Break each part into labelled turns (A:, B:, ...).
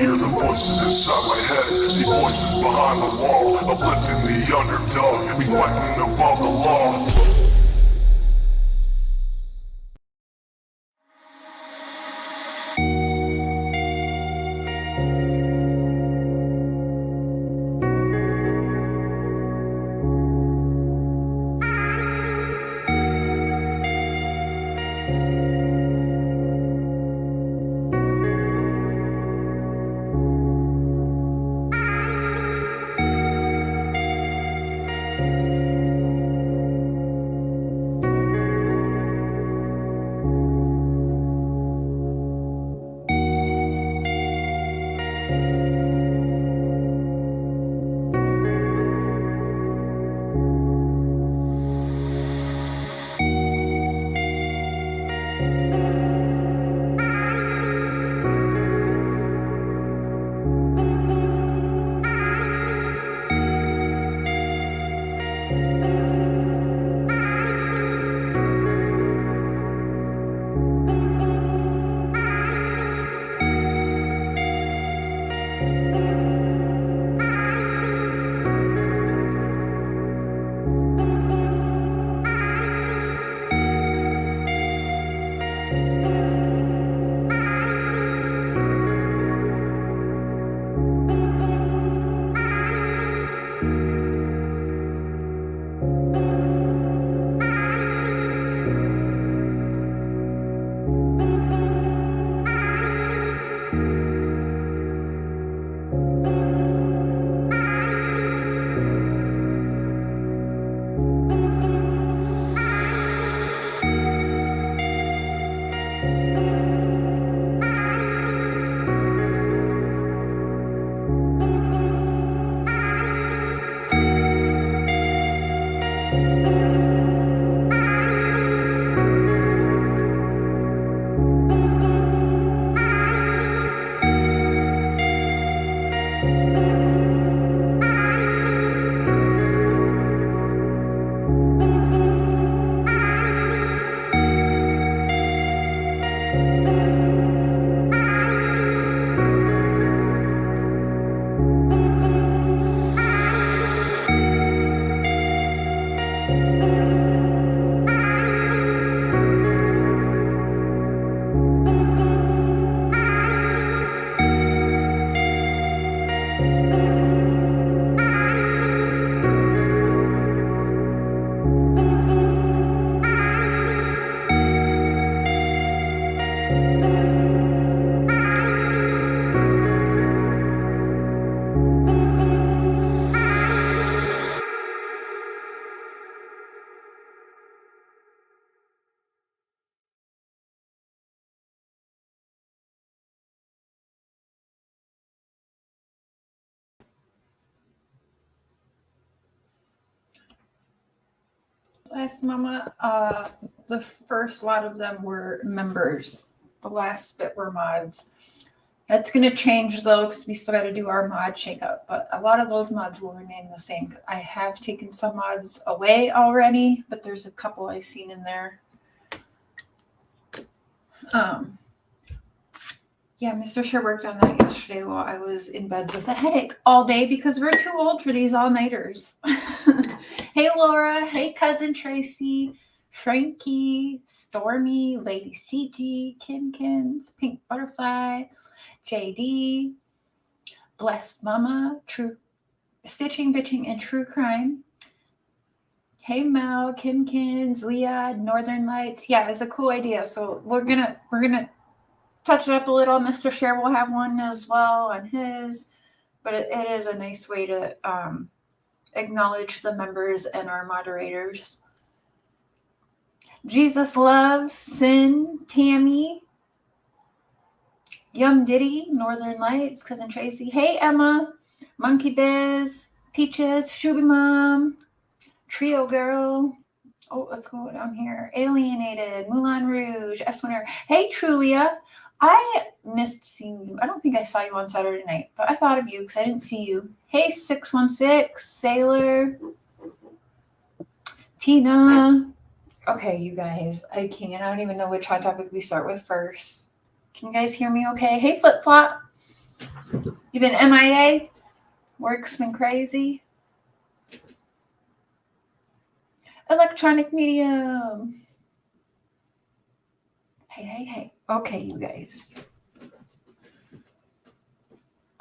A: hear the voices inside my head. See voices behind the wall, uplifting the underdog. We fighting above the law.
B: Bless Mama. The first lot of them were members. The last bit were mods. That's going to change though, because we still got to do our mod shakeup. But a lot of those mods will remain the same. I have taken some mods away already, but there's a couple I've seen in there. Yeah, Mr. Cher worked on that yesterday while I was in bed with a headache all day because we're too old for these all-nighters. Hey, Laura. Hey, Cousin Tracy. Frankie. Stormy. Lady CG. Kinkins. Pink Butterfly. JD. Blessed Mama. True Stitching, Bitching, and True Crime. Hey, Mel. Kinkins. Leah. Northern Lights. Yeah, it's a cool idea. So we're gonna touch it up a little. Mr. Cher will have one as well on his, but it is a nice way to acknowledge the members and our moderators. Jesus Loves, Sin, Tammy, Yum Diddy, Northern Lights, Cousin Tracy. Hey, Emma, Monkey Biz, Peaches, Shuby Mom, Trio Girl. Oh, let's go down here. Alienated, Moulin Rouge, S Winner. Hey, Trulia. I missed seeing you. I don't think I saw you on Saturday night, but I thought of you because I didn't see you. Hey, 616, Sailor, Tina. Okay, you guys, I can't. I don't even know which hot topic we start with first. Can you guys hear me okay? Hey, Flip Flop. You been MIA? Work's been crazy. Electronic medium. Hey. Okay, you guys.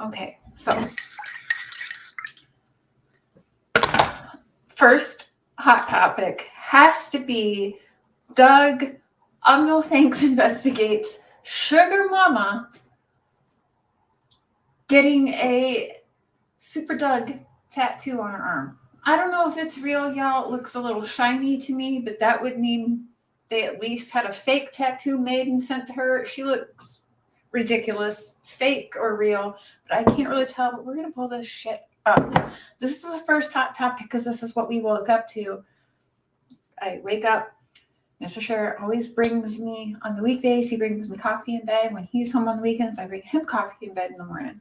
B: Okay, so first hot topic has to be Doug No Thanks investigates Sugar Mama getting a Super Doug tattoo on her arm. I don't know if it's real, y'all. It looks a little shiny to me, but that would mean they at least had a fake tattoo made and sent to her. She looks ridiculous, fake or real, but I can't really tell. But we're going to pull this shit up. This is the first hot topic because this is what we woke up to. I wake up. Mr. Cher always brings me on the weekdays. He brings me coffee in bed. When he's home on the weekends, I bring him coffee in bed in the morning.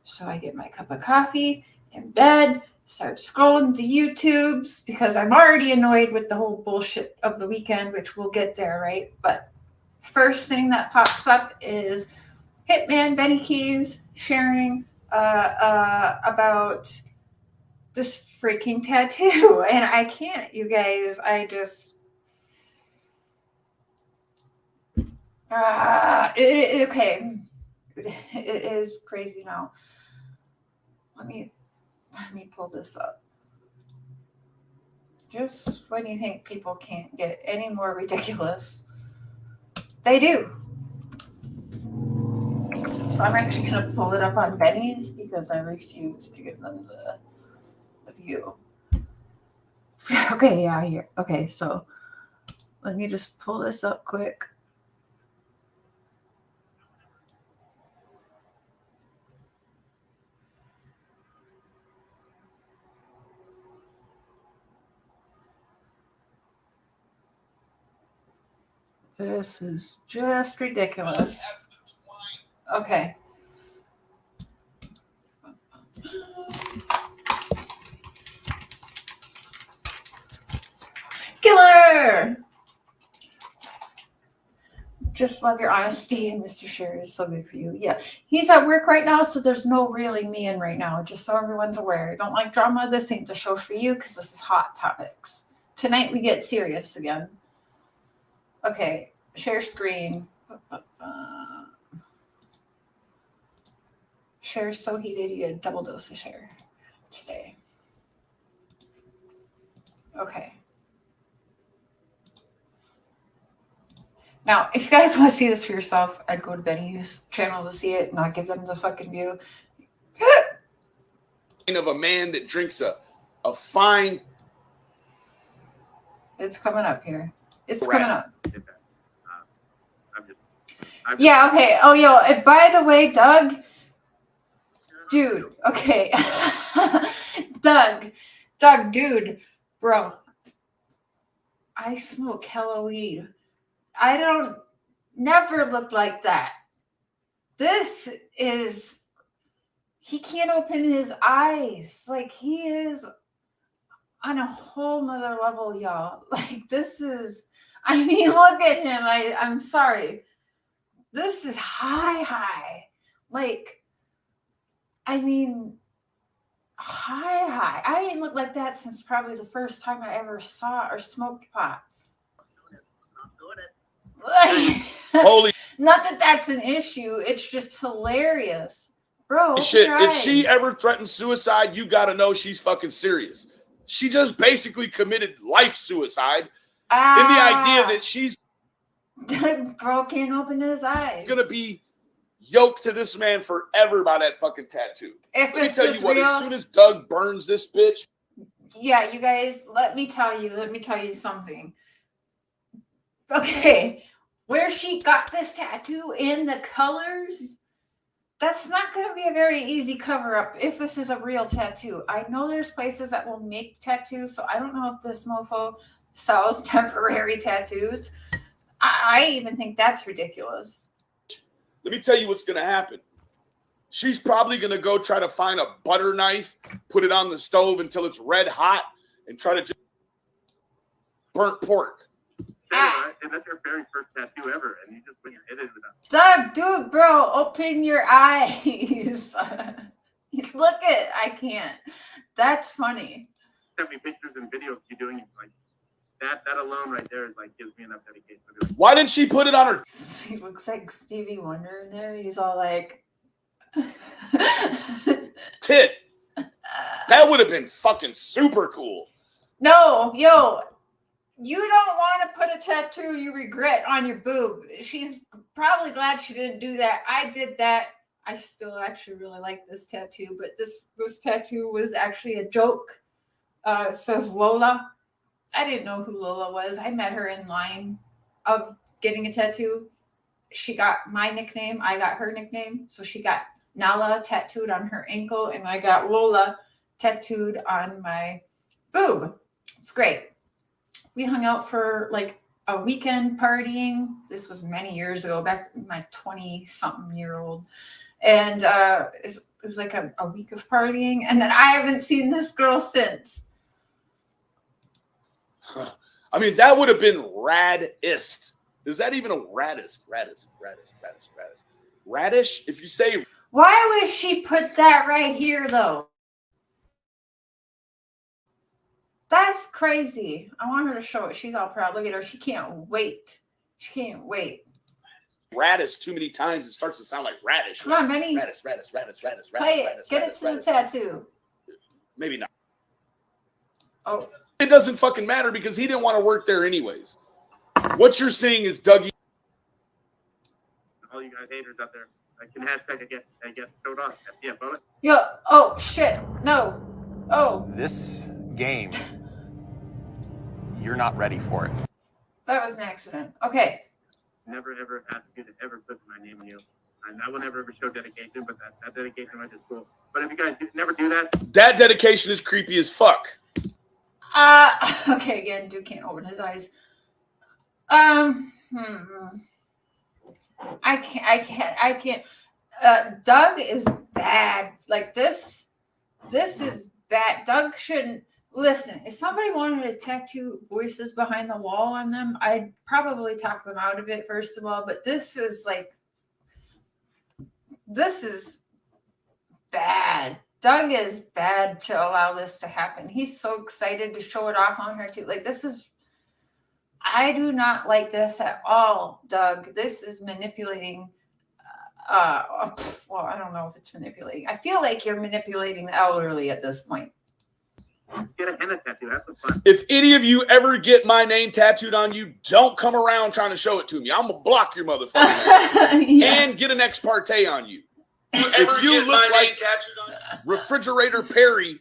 B: So I get my cup of coffee in bed, start scrolling to YouTubes because I'm already annoyed with the whole bullshit of the weekend, which we'll get there, right? But first thing that pops up is Hitman Benny Keys sharing about this freaking tattoo. And I can't, you guys. I just... okay. It is crazy now. Let me pull this up. Just when you think people can't get any more ridiculous, they do. So I'm actually going to pull it up on Benny's because I refuse to give them the view. Okay, yeah, here. Okay, so let me just pull this up quick. This is just ridiculous. Okay. Killer! Just love your honesty, and Mr. Cher is so good for you. Yeah, he's at work right now, so there's no reeling me in right now, just so everyone's aware. Don't like drama. This ain't the show for you because this is hot topics. Tonight we get serious again. Okay, share screen. Cher's so heated, you get a double dose of Cher today. Okay. Now, if you guys want to see this for yourself, I'd go to Benny's channel to see it, not give them the fucking view.
C: Of a man that drinks a fine.
B: It's coming up here. It's
C: Correct.
B: coming up.
D: I'm
B: Yeah, okay. Oh, yo, and by the way, Doug, dude, okay. Doug, dude, bro, I smoke hella weed. I don't never look like that. This is, he can't open his eyes. Like, he is on a whole nother level, y'all. Like, this is, I mean, look at him. I'm sorry. This is high. Like, I mean, high. I ain't looked like that since probably the first time I ever saw or smoked pot.
C: Holy
B: Not that that's an issue. It's just hilarious. Bro, open
C: shit.
B: your
C: If she
B: eyes.
C: ever threatens suicide, you got to know she's fucking serious. She just basically committed life suicide in the idea that she's
B: Bro can't open his eyes.
C: going to be yoked to this man forever by that fucking tattoo.
B: If
C: Let me
B: it's
C: tell you
B: just
C: what,
B: real,
C: as soon as Doug burns this bitch,
B: yeah, you guys, let me tell you something. Okay, where she got this tattoo in the colors, that's not going to be a very easy cover up if this is a real tattoo. I know there's places that will make tattoos, so I don't know if this mofo sells temporary tattoos. I even think that's ridiculous.
C: let me tell you what's going to happen. She's probably going to go try to find a butter knife, put it on the stove until it's red hot, and try to just burnt pork.
D: Sarah, and that's her very first tattoo ever, and you just put your head into that.
B: Doug, dude, bro, open your eyes. Look it, I can't. That's funny.
D: Send me pictures and videos you doing it. Like that alone right there is like gives me enough dedication.
C: Why didn't she put it on her?
B: He looks like Stevie Wonder in there. He's all like
C: Tit. That would have been fucking super cool.
B: No, yo, you don't want to put a tattoo you regret on your boob. She's probably glad she didn't do that. I did that. I still actually really like this tattoo, but this tattoo was actually a joke. It says Lola. I didn't know who Lola was. I met her in line of getting a tattoo. She got my nickname. I got her nickname. So she got Nala tattooed on her ankle, and I got Lola tattooed on my boob. It's great. We hung out for like a weekend partying. This was many years ago, back in my 20-something-year-old. And it was like a week of partying. And then I haven't seen this girl since.
C: I mean, that would have been raddest. Is that even a raddest? Radish? If you say...
B: Why would she put that right here, though? That's crazy. I want her to show it. She's all proud. Look at her. She can't wait. She can't wait.
C: Radish too many times, it starts to sound like radish.
B: Come on, Benny.
C: Radish.
B: Play it. Get it to the tattoo.
C: Maybe not.
B: Oh.
C: It doesn't fucking matter because he didn't want to work there anyways. What you're seeing is Dougie.
D: All you guys haters out there, I can hashtag I get showed off. Yeah, bullet.
B: Yo. Oh, shit. No. Oh.
E: This game, you're not ready for it.
B: That was an accident. Okay.
D: Never ever ask you to ever put my name on you. And I will never ever show dedication, but that dedication right is cool. But if you guys never do that,
C: That dedication is creepy as fuck.
B: Okay, again, dude can't open his eyes. I can't. Doug is bad. Like this is bad. Doug shouldn't listen. If somebody wanted to tattoo voices behind the wall on them, I'd probably talk them out of it first of all. But this is bad. Doug is bad to allow this to happen. He's so excited to show it off on her too. Like I do not like this at all, Doug. This is manipulating. Well, I don't know if it's manipulating. I feel like you're manipulating the elderly at this point.
D: get a henna tattoo. That's the fun.
C: If any of you ever get my name tattooed on you, don't come around trying to show it to me. I'm going to block your motherfucker.
B: Yeah.
C: And get an ex parte on you. If you look like Refrigerator Perry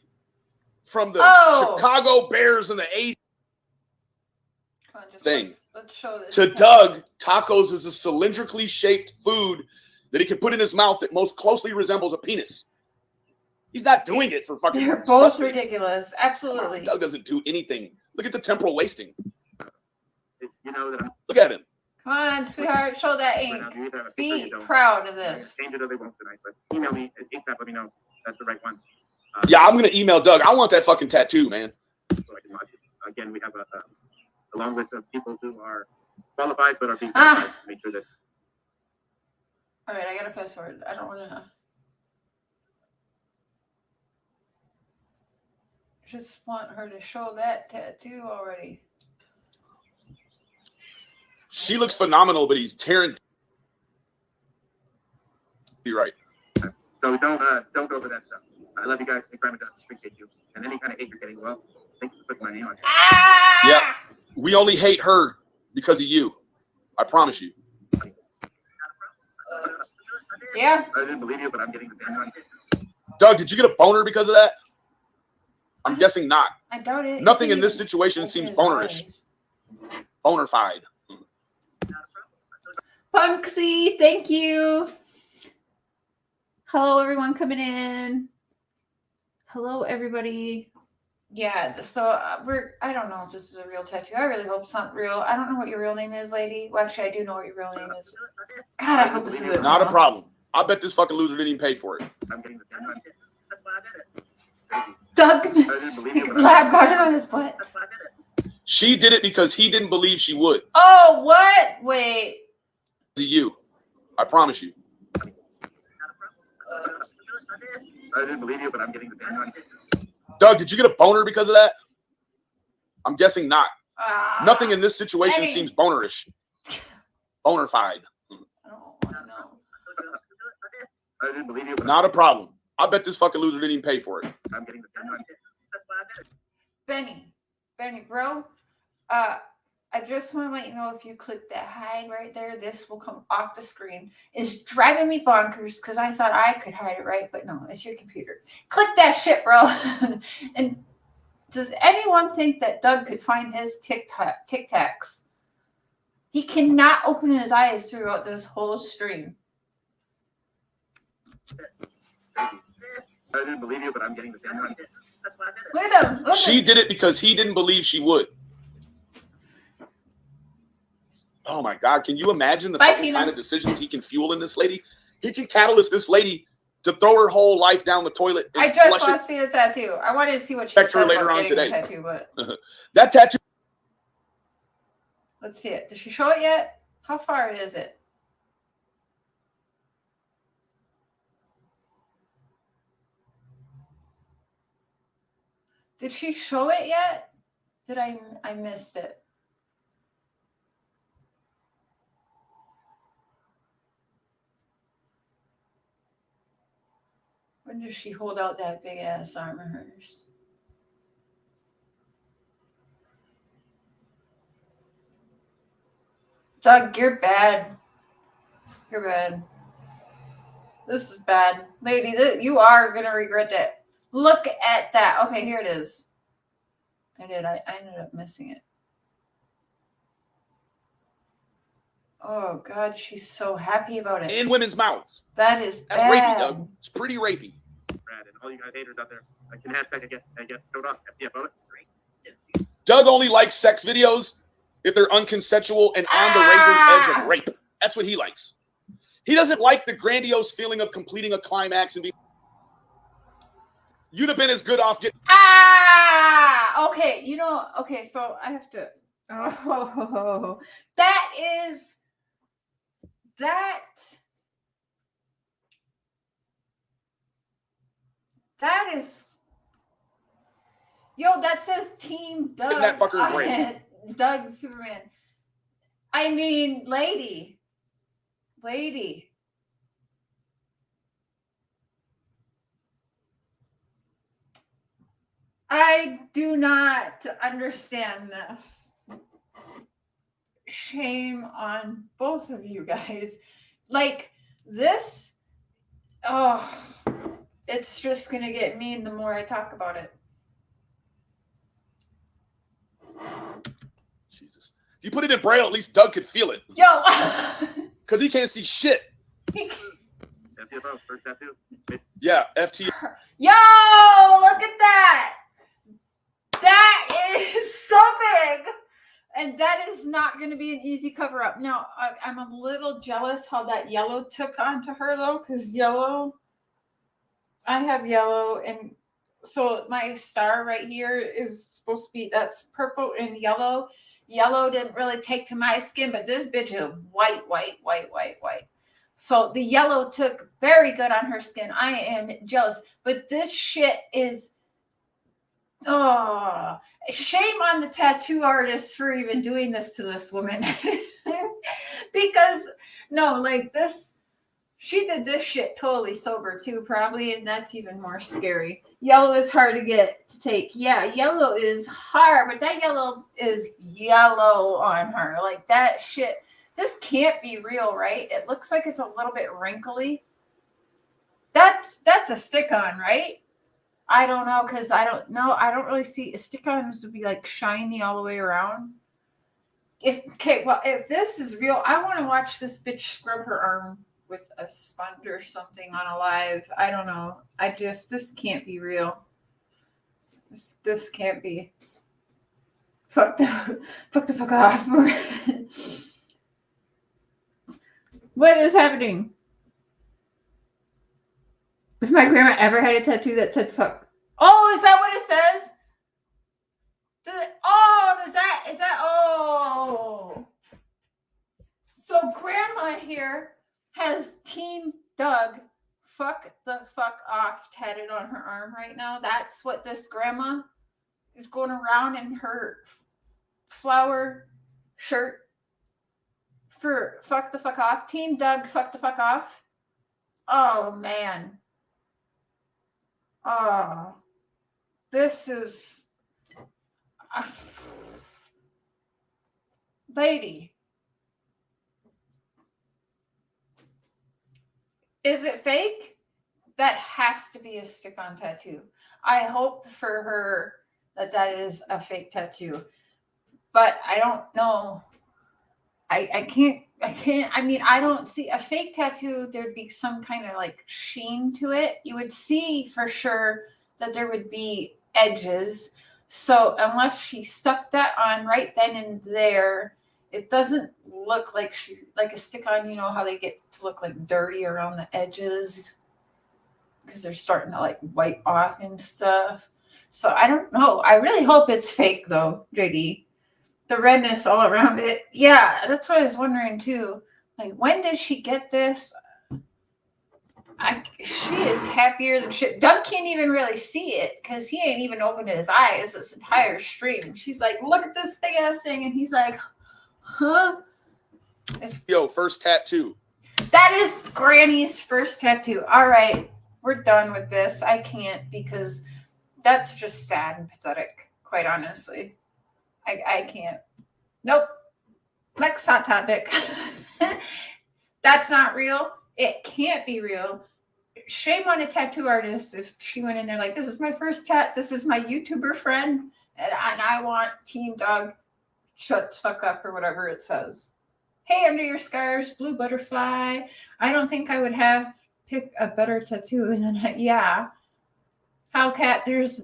C: from the Chicago Bears in the 80s thing,
B: let's show this.
C: to Doug, tacos is a cylindrically shaped food that he can put in his mouth that most closely resembles a penis. He's not doing it for fucking
B: They're both
C: sustenance.
B: ridiculous. Absolutely.
C: Doug doesn't do anything. Look at the temporal wasting.
D: You know that I'm
C: Look at him.
B: Come on, sweetheart. Show that ink.
D: right now. You either have a picture or
B: Be
D: you don't.
B: proud of this.
D: Change it or they won't tonight. But email me ASAP. Let me know that's the right one.
C: Yeah, I'm going to email Doug. I want that fucking tattoo, man.
D: So I can watch it. Again, we have a long list of people who are qualified but are being
B: Ah.
D: qualified to make sure that.
B: All right, I got to fast forward. I don't want to. Just want her to show that tattoo already.
C: She looks phenomenal, but he's tearing. You're right.
D: So don't go over that stuff. I love you guys. Thank you very much. Appreciate you. And any kind of hate you're getting, well, thank you for putting my name on it.
B: Ah!
C: Yep. We only hate her because of you. I promise you.
B: Yeah.
D: I didn't believe you, but I'm getting the damn on.
C: Doug, did you get a boner because of that? I'm guessing not.
B: I doubt it.
C: Nothing
B: You
C: in this
B: can
C: situation
B: open
C: seems
B: his
C: bonerish.
B: eyes.
C: Bonerfied.
B: Punksy, thank you. Hello, everyone coming in. Hello, everybody. Yeah, so I don't know if this is a real tattoo. I really hope it's not real. I don't know what your real name is, lady. Well, actually, I do know what your real name is. God, I hope this is
C: Not a problem. I bet this fucking loser didn't even pay for it.
D: I'm getting the damn on. That's why I did it.
B: Doug,
D: I didn't believe you, but
B: Lab got it on his butt.
D: that's why I did it.
C: She did it because he didn't believe she would.
B: Oh, what? Wait.
C: To you. I promise you.
D: I didn't believe you, but I'm getting the same one.
C: Doug, did you get a boner because of that? I'm guessing not. Nothing in this situation
B: Benny.
C: seems bonerish. Bonerfied.
B: Oh, no.
D: I didn't believe you, but
C: Not a problem. I bet this fucking loser didn't even pay for it.
D: I'm getting the same one. That's why I did it.
B: Benny, bro. I just want to let you know if you click that hide right there, this will come off the screen. It's driving me bonkers because I thought I could hide it, right? But no, it's your computer. Click that shit, bro. And does anyone think that Doug could find his tic-tacs? He cannot open his eyes throughout this whole stream.
D: I didn't believe you, but I'm getting the same one. That's why I did it.
B: Look at him. Look
C: She
B: at
C: did it because he didn't believe she would. Oh my God. Can you imagine the
B: Bye,
C: fucking
B: Tina.
C: kind of decisions he can fuel in this lady? He can catalyst this lady to throw her whole life down the toilet. And
B: I just
C: flush
B: want
C: it.
B: to see the tattoo. I wanted to see what she
C: Check her
B: said
C: later
B: about
C: on
B: getting
C: today.
B: the tattoo, but
C: That tattoo.
B: let's see it. Did she show it yet? How far is it? Did she show it yet? Did I missed it? When does she hold out that big ass arm of hers? Doug, you're bad. You're bad. This is bad. Lady, you are going to regret that. Look at that. Okay, here it is. I ended up missing it. Oh, God, she's so happy about it.
C: In women's mouths.
B: That is
C: That's
B: bad.
C: rapey, Doug. It's pretty rapey.
D: Brad, and all you guys haters out there, I can hashtag I guess showed off. Yeah, about it. Great.
C: Doug only likes sex videos if they're unconsensual and on the razor's edge of rape. That's what he likes. He doesn't like the grandiose feeling of completing a climax and be. You'd have been as good off getting.
B: Okay, okay, so I have to. Oh, that is. Yo, that says Team Doug.
C: That fucker
B: on
C: great.
B: it. Doug Superman. I mean, lady. I do not understand this. Shame on both of you guys. Like this, it's just gonna get mean the more I talk about it.
C: Jesus. If you put it in Braille, at least Doug could feel it.
B: Yo,
C: Because he can't see shit.
D: FTFO, first tattoo.
C: Yeah, FT.
B: yo, look at that. That is so big. And that is not going to be an easy cover up. Now, I'm a little jealous how that yellow took onto her, though, because yellow, I have yellow. And so my star right here is supposed to be, that's purple and yellow. Yellow didn't really take to my skin, but this bitch is white. So the yellow took very good on her skin. I am jealous. But this shit is, shame on the tattoo artist for even doing this to this woman. Because, no, like this, she did this shit totally sober too, probably, and that's even more scary. Yellow is hard to get to take. Yeah, yellow is hard, but that yellow is yellow on her. Like that shit. This can't be real, right? It looks like it's a little bit wrinkly. That's a stick-on, right? I don't know, because I don't know. I don't really see stick-ons to be like shiny all the way around. If this is real, I want to watch this bitch scrub her arm with a sponge or something on a live. I don't know. This can't be real. This can't be. Fuck the fuck off. What is happening? If my grandma ever had a tattoo that said fuck. Oh, is that what it says? So grandma here has Team Doug fuck the fuck off tatted on her arm right now. That's what this grandma is going around in her flower shirt for fuck the fuck off. Team Doug, fuck the fuck off. Oh, man. Oh, this is... lady. Is it fake? That has to be a stick-on tattoo. I hope for her that is a fake tattoo. But I don't know. I can't. I mean, I don't see a fake tattoo. There'd be some kind of like sheen to it. You would see for sure that there would be edges. So unless she stuck that on right then and there, it doesn't look like she's like a stick on. You know how they get to look like dirty around the edges because they're starting to like wipe off and stuff. So I don't know. I really hope it's fake though, JD. The redness all around it. Yeah, that's what I was wondering too. Like, when did she get this? She is happier than shit. Doug can't even really see it because he ain't even opened his eyes this entire stream. She's like, look at this big ass thing. And he's like, huh?
C: Yo, first tattoo.
B: That is Granny's first tattoo. All right, we're done with this. I can't because that's just sad and pathetic, quite honestly. I can't. Nope. Next hot topic. That's not real. It can't be real. Shame on a tattoo artist if she went in there like, this is my first tat. This is my YouTuber friend. And I want Team Dog shut the fuck up or whatever it says. Hey, under your scars, blue butterfly. I don't think I would have picked a better tattoo than that. Yeah. Hellcat, there's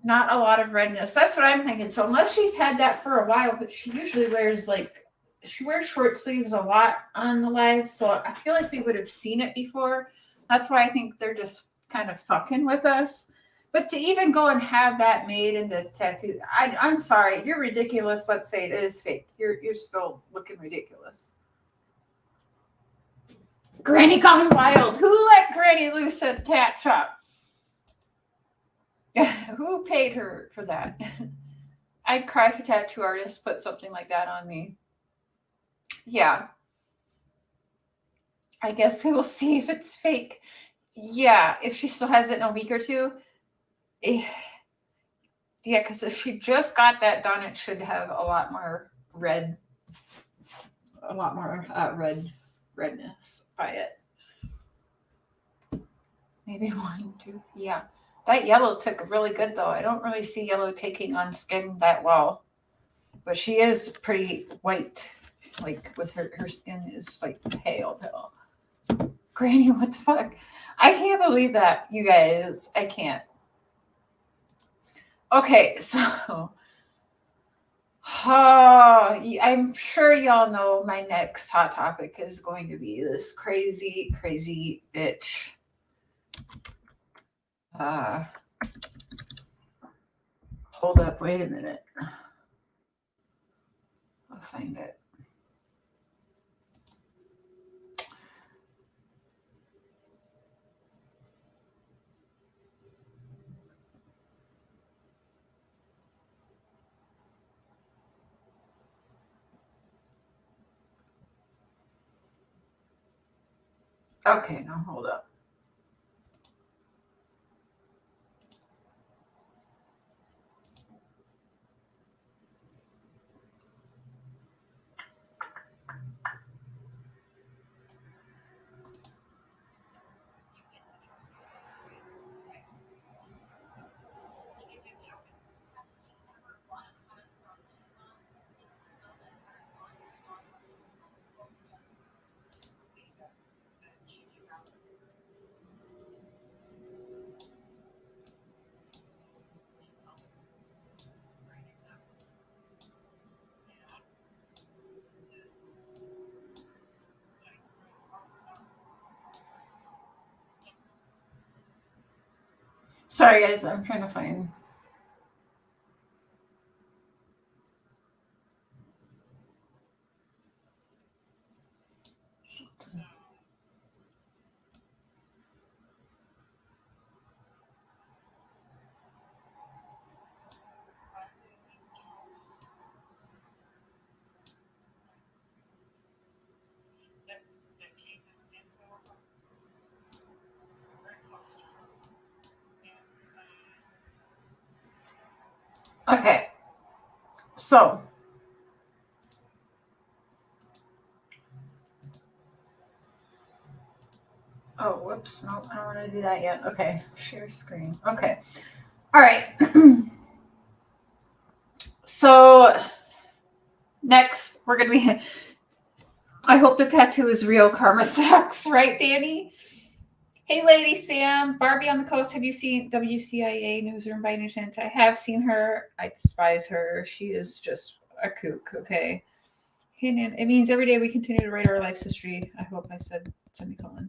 B: not a lot of redness. That's what I'm thinking. So unless she's had that for a while, but she usually wears she wears short sleeves a lot on the live. So I feel like we would have seen it before. That's why I think they're just kind of fucking with us. But to even go and have that made into a tattoo, I'm sorry. You're ridiculous. Let's say it is fake. You're still looking ridiculous. Granny gone wild. Who let Granny loose at the tat shop? Who paid her for that? I'd cry if a tattoo artist put something like that on me. Yeah. I guess we will see if it's fake. Yeah, if she still has it in a week or two. Yeah, because if she just got that done, it should have a lot more redness by it. Maybe 1, 2, yeah. That yellow took really good, though. I don't really see yellow taking on skin that well. But she is pretty white. Like, with her skin is, like, pale. Granny, what the fuck? I can't believe that, you guys. I can't. Okay, so... I'm sure y'all know my next hot topic is going to be this crazy, crazy bitch. Hold up, wait a minute. I'll find it. Okay, now hold up. Sorry, guys, I'm trying to find. Okay. So. Oh, whoops. No, I don't want to do that yet. Okay. Share screen. Okay. All right. So next, we're going to be... I hope the tattoo is real. Karma sucks. Right, Danny? Hey, Lady Sam. Barbie on the Coast. Have you seen WCIA Newsroom by any chance? I have seen her. I despise her. She is just a kook, okay? Hey, Nan. It means every day we continue to write our life's history. I hope I said semicolon.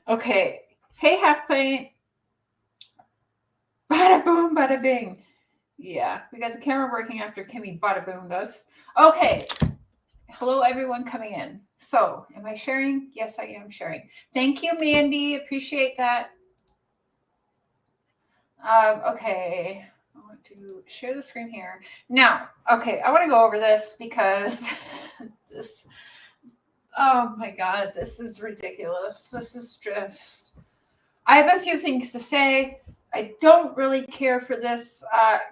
B: Okay. Hey, Half Pint. Bada boom, bada bing. Yeah, we got the camera working after Kimmy bada boomed us. Okay. Hello, everyone coming in. So, am I sharing? Yes, I am sharing. Thank you, Mandy. Appreciate that. Okay. I want to share the screen here. Now, okay, I want to go over this because this, oh my God, this is ridiculous. This is just, I have a few things to say. I don't really care for this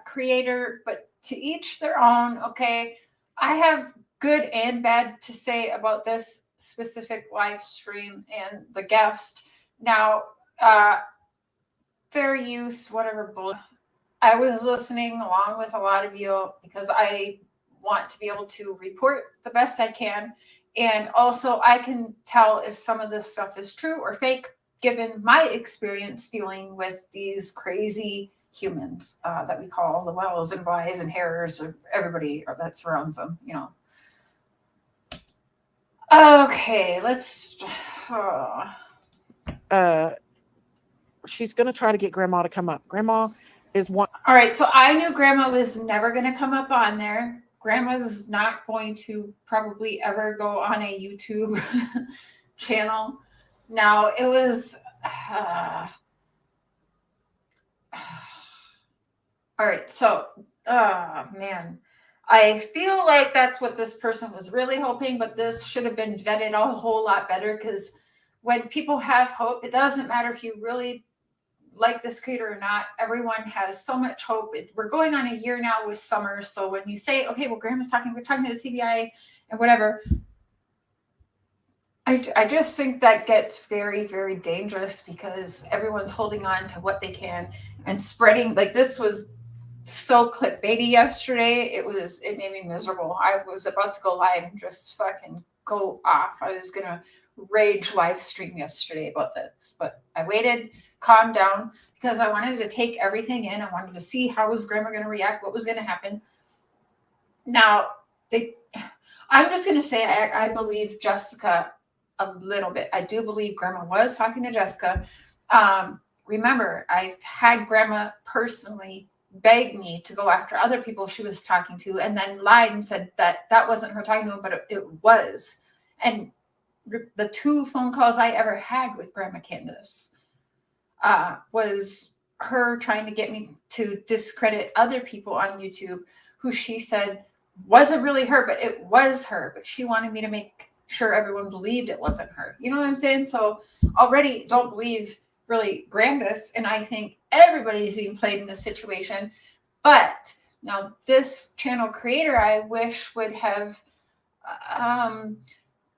B: creator, but to each their own, okay? I have good and bad to say about this specific live stream and the guest. Now, fair use, whatever. I was listening along with a lot of you because I want to be able to report the best I can. And also I can tell if some of this stuff is true or fake, given my experience dealing with these crazy humans that we call the wells and whys and hairs or everybody that surrounds them, you know. Okay, let's...
F: She's going to try to get Grandma to come up. Grandma is one.
B: All right, so I knew Grandma was never going to come up on there. Grandma's not going to probably ever go on a YouTube channel. Now, it was... all right, so, man. I feel like that's what this person was really hoping, but this should have been vetted a whole lot better, because when people have hope, it doesn't matter if you really like this creator or not. Everyone has so much hope. We're going on a year now with summer, so when you say, okay, well, Grandma's talking, we're talking to the CBI and whatever, I just think that gets very, very dangerous, because everyone's holding on to what they can and spreading. Like, this was so clickbaity yesterday. It made me miserable. I was about to go live and just fucking go off. I was gonna rage live stream yesterday about this, but I waited, calmed down, because I wanted to take everything in. I wanted to see how was Grandma going to react, what was going to happen. Now, I'm just going to say I believe Jessica a little bit. I do believe Grandma was talking to Jessica. Remember, I've had Grandma personally beg me to go after other people she was talking to, and then lied and said that wasn't her talking to him, but it was. And the 2 phone calls I ever had with Grandma Candace was her trying to get me to discredit other people on YouTube who she said wasn't really her, but it was her. But she wanted me to make sure everyone believed it wasn't her. You know what I'm saying? So already don't believe really Grandis, and I think everybody's being played in this situation. But now this channel creator, I wish would have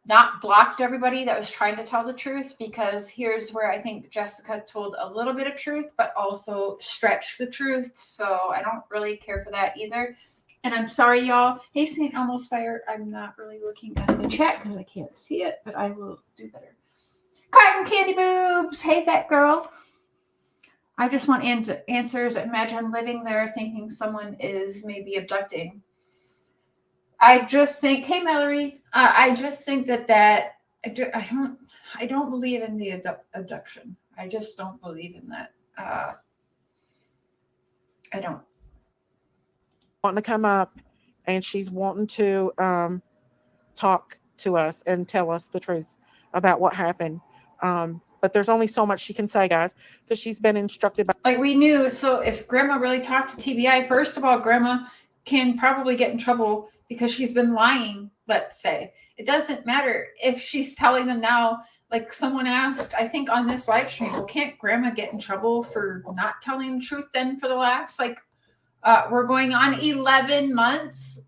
B: not blocked everybody that was trying to tell the truth, because here's where I think Jessica told a little bit of truth, but also stretched the truth. So I don't really care for that either. And I'm sorry, y'all. Hey, St. Elmo's Fire. I'm not really looking at the chat because I can't see it, but I will do better. Cotton Candy Boobs. Hey, that girl. I just want answers. Imagine living there thinking someone is maybe abducting. I just think, hey, Mallory, I just think that I don't believe in the abduction. I just don't believe in that. I don't.
F: Wanting to come up, and she's wanting to talk to us and tell us the truth about what happened. But there's only so much she can say, guys, because she's been instructed by.
B: Like, we knew. So if Grandma really talked to TBI, first of all, Grandma can probably get in trouble because she's been lying, let's say. It doesn't matter if she's telling them now. Like, someone asked, I think on this live stream, well, can't Grandma get in trouble for not telling the truth then for the last, like, We're going on 11 months.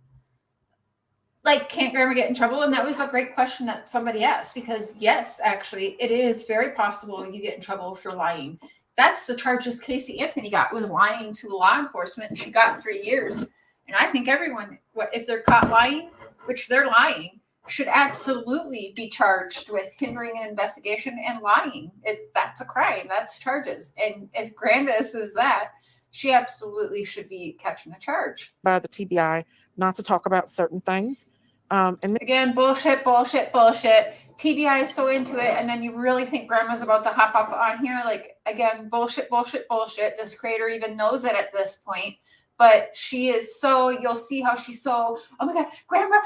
B: Like, can't grandma get in trouble? And that was a great question that somebody asked, because yes, actually, it is very possible you get in trouble for lying. That's the charges Casey Anthony got, was lying to law enforcement. She got 3 years. And I think everyone, if they're caught lying, which they're lying, should absolutely be charged with hindering an investigation and lying. That's a crime. That's charges. And if Grandis is that, she absolutely should be catching a charge.
F: By the TBI not to talk about certain things. And
B: Again, bullshit. TBI is so into it, and then you really think grandma's about to hop up on here. Like, again, bullshit. This creator even knows it at this point. But she is so, you'll see how she's so, oh my God, grandma,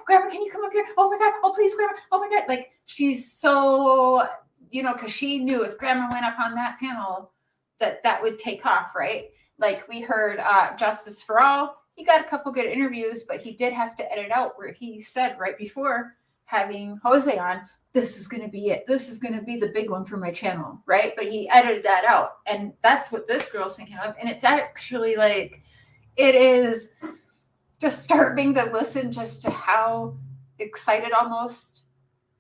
B: can you come up here? Oh my God, oh please, grandma, oh my God. Like, she's so, because she knew if grandma went up on that panel, that would take off, right? Like, we heard Justice for All. He got a couple good interviews, but he did have to edit out where he said right before having Jose on, this is going to be it. This is going to be the big one for my channel, right? But he edited that out. And that's what this girl's thinking of. And it's actually like, it is disturbing to listen just to how excited almost.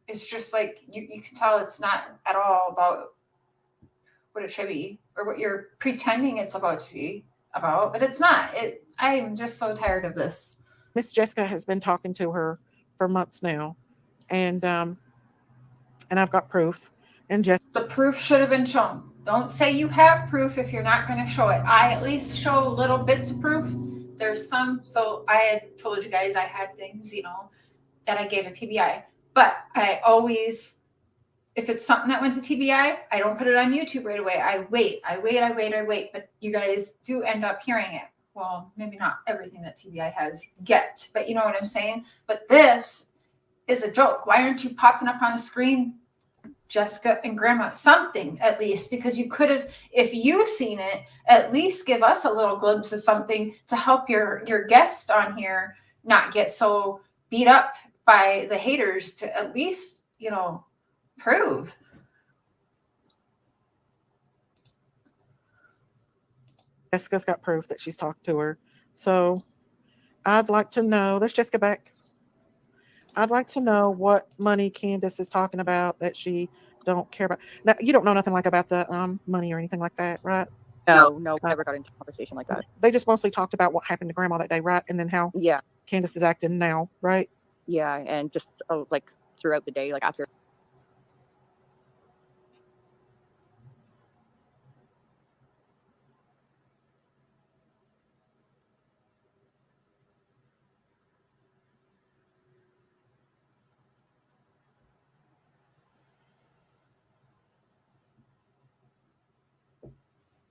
B: It's just like, you can tell it's not at all about what it should be or what you're pretending it's about to be about, but it's not. I'm just so tired of this.
F: Miss Jessica has been talking to her for months now, and I've got proof. And
B: the proof should have been shown. Don't say you have proof if you're not going to show it. I at least show little bits of proof. There's some. So I had told you guys I had things, that I gave a TBI, but I always, if it's something that went to TBI, I don't put it on YouTube right away. I wait. But you guys do end up hearing it. Well, maybe not everything that TBI has yet, but you know what I'm saying? But this is a joke. Why aren't you popping up on a screen, Jessica and Grandma? Something at least, because you could have, if you've seen it, at least give us a little glimpse of something to help your guest on here not get so beat up by the haters, to at least, prove.
F: Jessica's got proof that she's talked to her. So I'd like to know, there's Jessica back. I'd like to know what money Candace is talking about that she don't care about. Now, you don't know nothing like about the money or anything like that, right?
G: No, never got into a conversation like that.
F: They just mostly talked about what happened to Grandma that day, right? And then how Candace is acting now, right?
G: Yeah, and just like throughout the day, like after.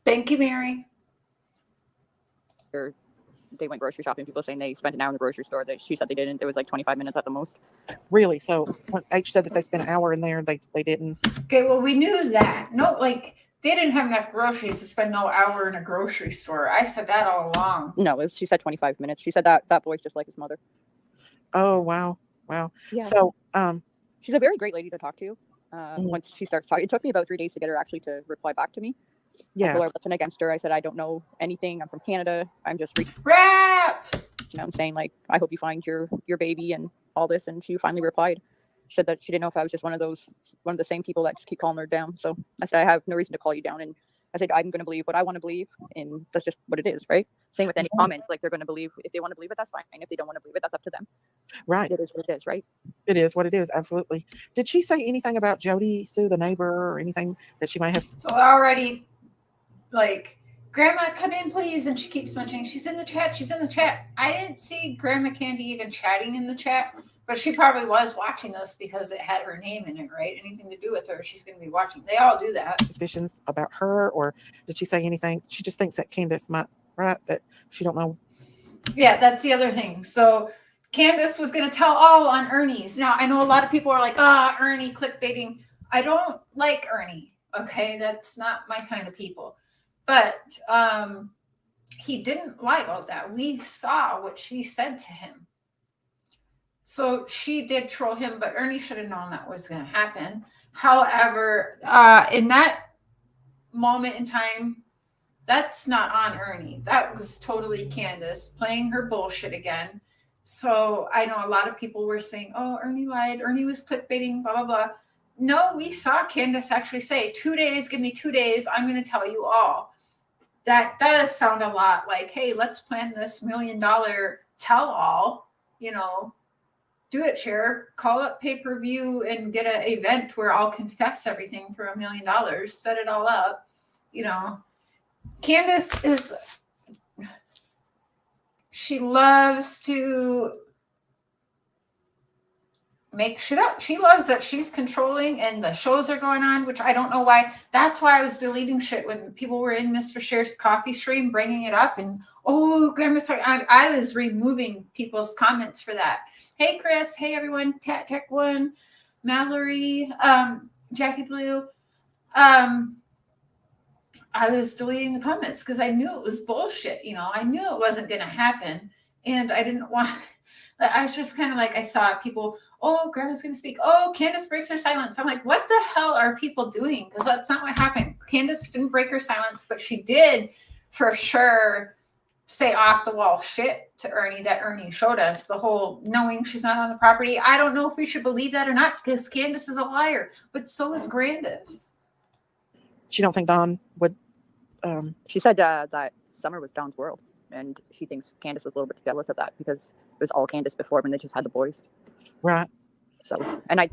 B: Thank you, Mary.
G: They went grocery shopping. People saying they spent an hour in the grocery store. She said they didn't. It was like 25 minutes at the most.
F: Really? So when H said that they spent an hour in there, they didn't.
B: Okay, well, we knew that. No, like, they didn't have enough groceries to spend no hour in a grocery store. I said that all along.
G: No, she said 25 minutes. She said that boy's just like his mother.
F: Oh, wow.
G: Yeah.
F: So
G: she's a very great lady to talk to. Once she starts talking, it took me about 3 days to get her actually to reply back to me.
F: Yeah.
G: People are listening against her. I said, I don't know anything. I'm from Canada. I'm just
B: rap.
G: I'm saying, like, I hope you find your baby and all this. And she finally replied. She said that she didn't know if I was just one of the same people that just keep calling her down. So I said, I have no reason to call you down. And I said, I'm going to believe what I want to believe. And that's just what it is, right? Same with any comments. Like, they're going to believe, if they want to believe it, that's fine. And if they don't want to believe it, that's up to them.
F: Right.
G: It is what it is, right?
F: It is what it is. Absolutely. Did she say anything about Jody Sue, the neighbor, or anything that she might have?
B: So already, like, Grandma, come in, please. And she keeps mentioning she's in the chat. I didn't see Grandma Candy even chatting in the chat, but she probably was watching this because it had her name in it, right? Anything to do with her, she's going to be watching. They all do that.
F: Suspicions about her, or did she say anything? She just thinks that Candace might, right? That she don't know.
B: Yeah, that's the other thing. So Candace was going to tell all on Ernie's. Now, I know a lot of people are like, Ernie clickbaiting. I don't like Ernie. Okay, that's not my kind of people. But he didn't lie about that. We saw what she said to him. So she did troll him, but Ernie should have known that was going to happen. However, in that moment in time, That's not on Ernie. That was totally Candace playing her bullshit again. So I know a lot of people were saying, oh, Ernie lied. Ernie was clickbaiting, blah, blah, blah. No, we saw Candace actually say, 2 days, give me 2 days. I'm going to tell you all. That does sound a lot like, hey, let's plan this $1 million tell all, you know, do it, Cher. Call up pay-per-view and get an event where I'll confess everything for $1 million. Set it all up. You know, Candace is, she loves to make shit up. She loves that she's controlling and the shows are going on, which I don't know why. That's why I was deleting shit when people were in Mr. Cher's coffee stream bringing it up and, oh, Grandma's sorry. I was removing people's comments for that. Hey, Chris. Hey, everyone. Tech One, Mallory, Jackie Blue. I was deleting the comments because I knew it was bullshit. You know, I knew it wasn't going to happen. And I didn't want, I was just kind of like, I saw people, oh, Grandma's going to speak. Oh, Candace breaks her silence. I'm like, what the hell are people doing? Because that's not what happened. Candace didn't break her silence, but she did for sure say off the wall shit to Ernie that Ernie showed us. The whole knowing she's not on the property. I don't know if we should believe that or not because Candace is a liar, but so is Grandis.
F: She don't think Dawn would.
G: She said that Summer was Dawn's world, and she thinks Candace was a little bit jealous of that because it was all Candace before when they just had the boys.
F: Right.
G: So, and I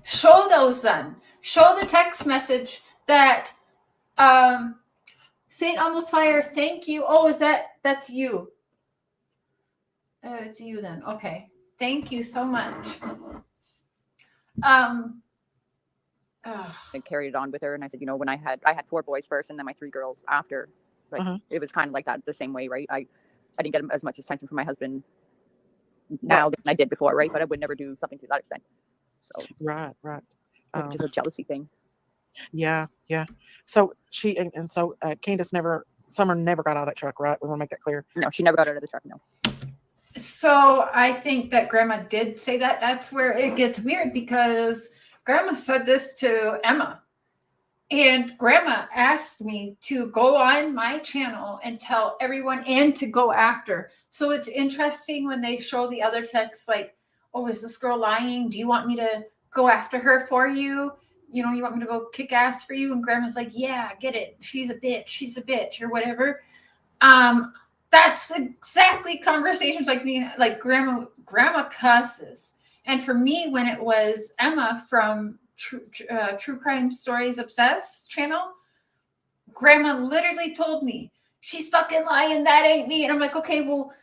B: show those then. Show the text message that Saint Almost Fire, thank you. Oh, that's you. It's you then. Okay. Thank you so much.
G: I carried it on with her, and I said, you know, when I had 4 boys first, and then my 3 girls after. Like it was kind of like that the same way, right? I didn't get as much attention from my husband now than I did before, right? But I would never do something to that extent. So
F: right.
G: Just a jealousy thing.
F: Yeah. So she and so Candace Summer never got out of that truck, right? We want to make that clear.
G: No, she never got out of the truck. No.
B: So I think that Grandma did say that. That's where it gets weird because Grandma said this to Emma. And Grandma asked me to go on my channel and tell everyone and to go after. So it's interesting when they show the other texts like, oh, is this girl lying? Do you want me to go after her for you? You know, you want me to go kick ass for you? And Grandma's like, yeah, get it. She's a bitch or whatever. That's exactly conversations like me, like Grandma cusses. And for me, when it was Emma from True Crime Stories Obsessed channel, Grandma literally told me, she's fucking lying, that ain't me. And I'm like, okay, well,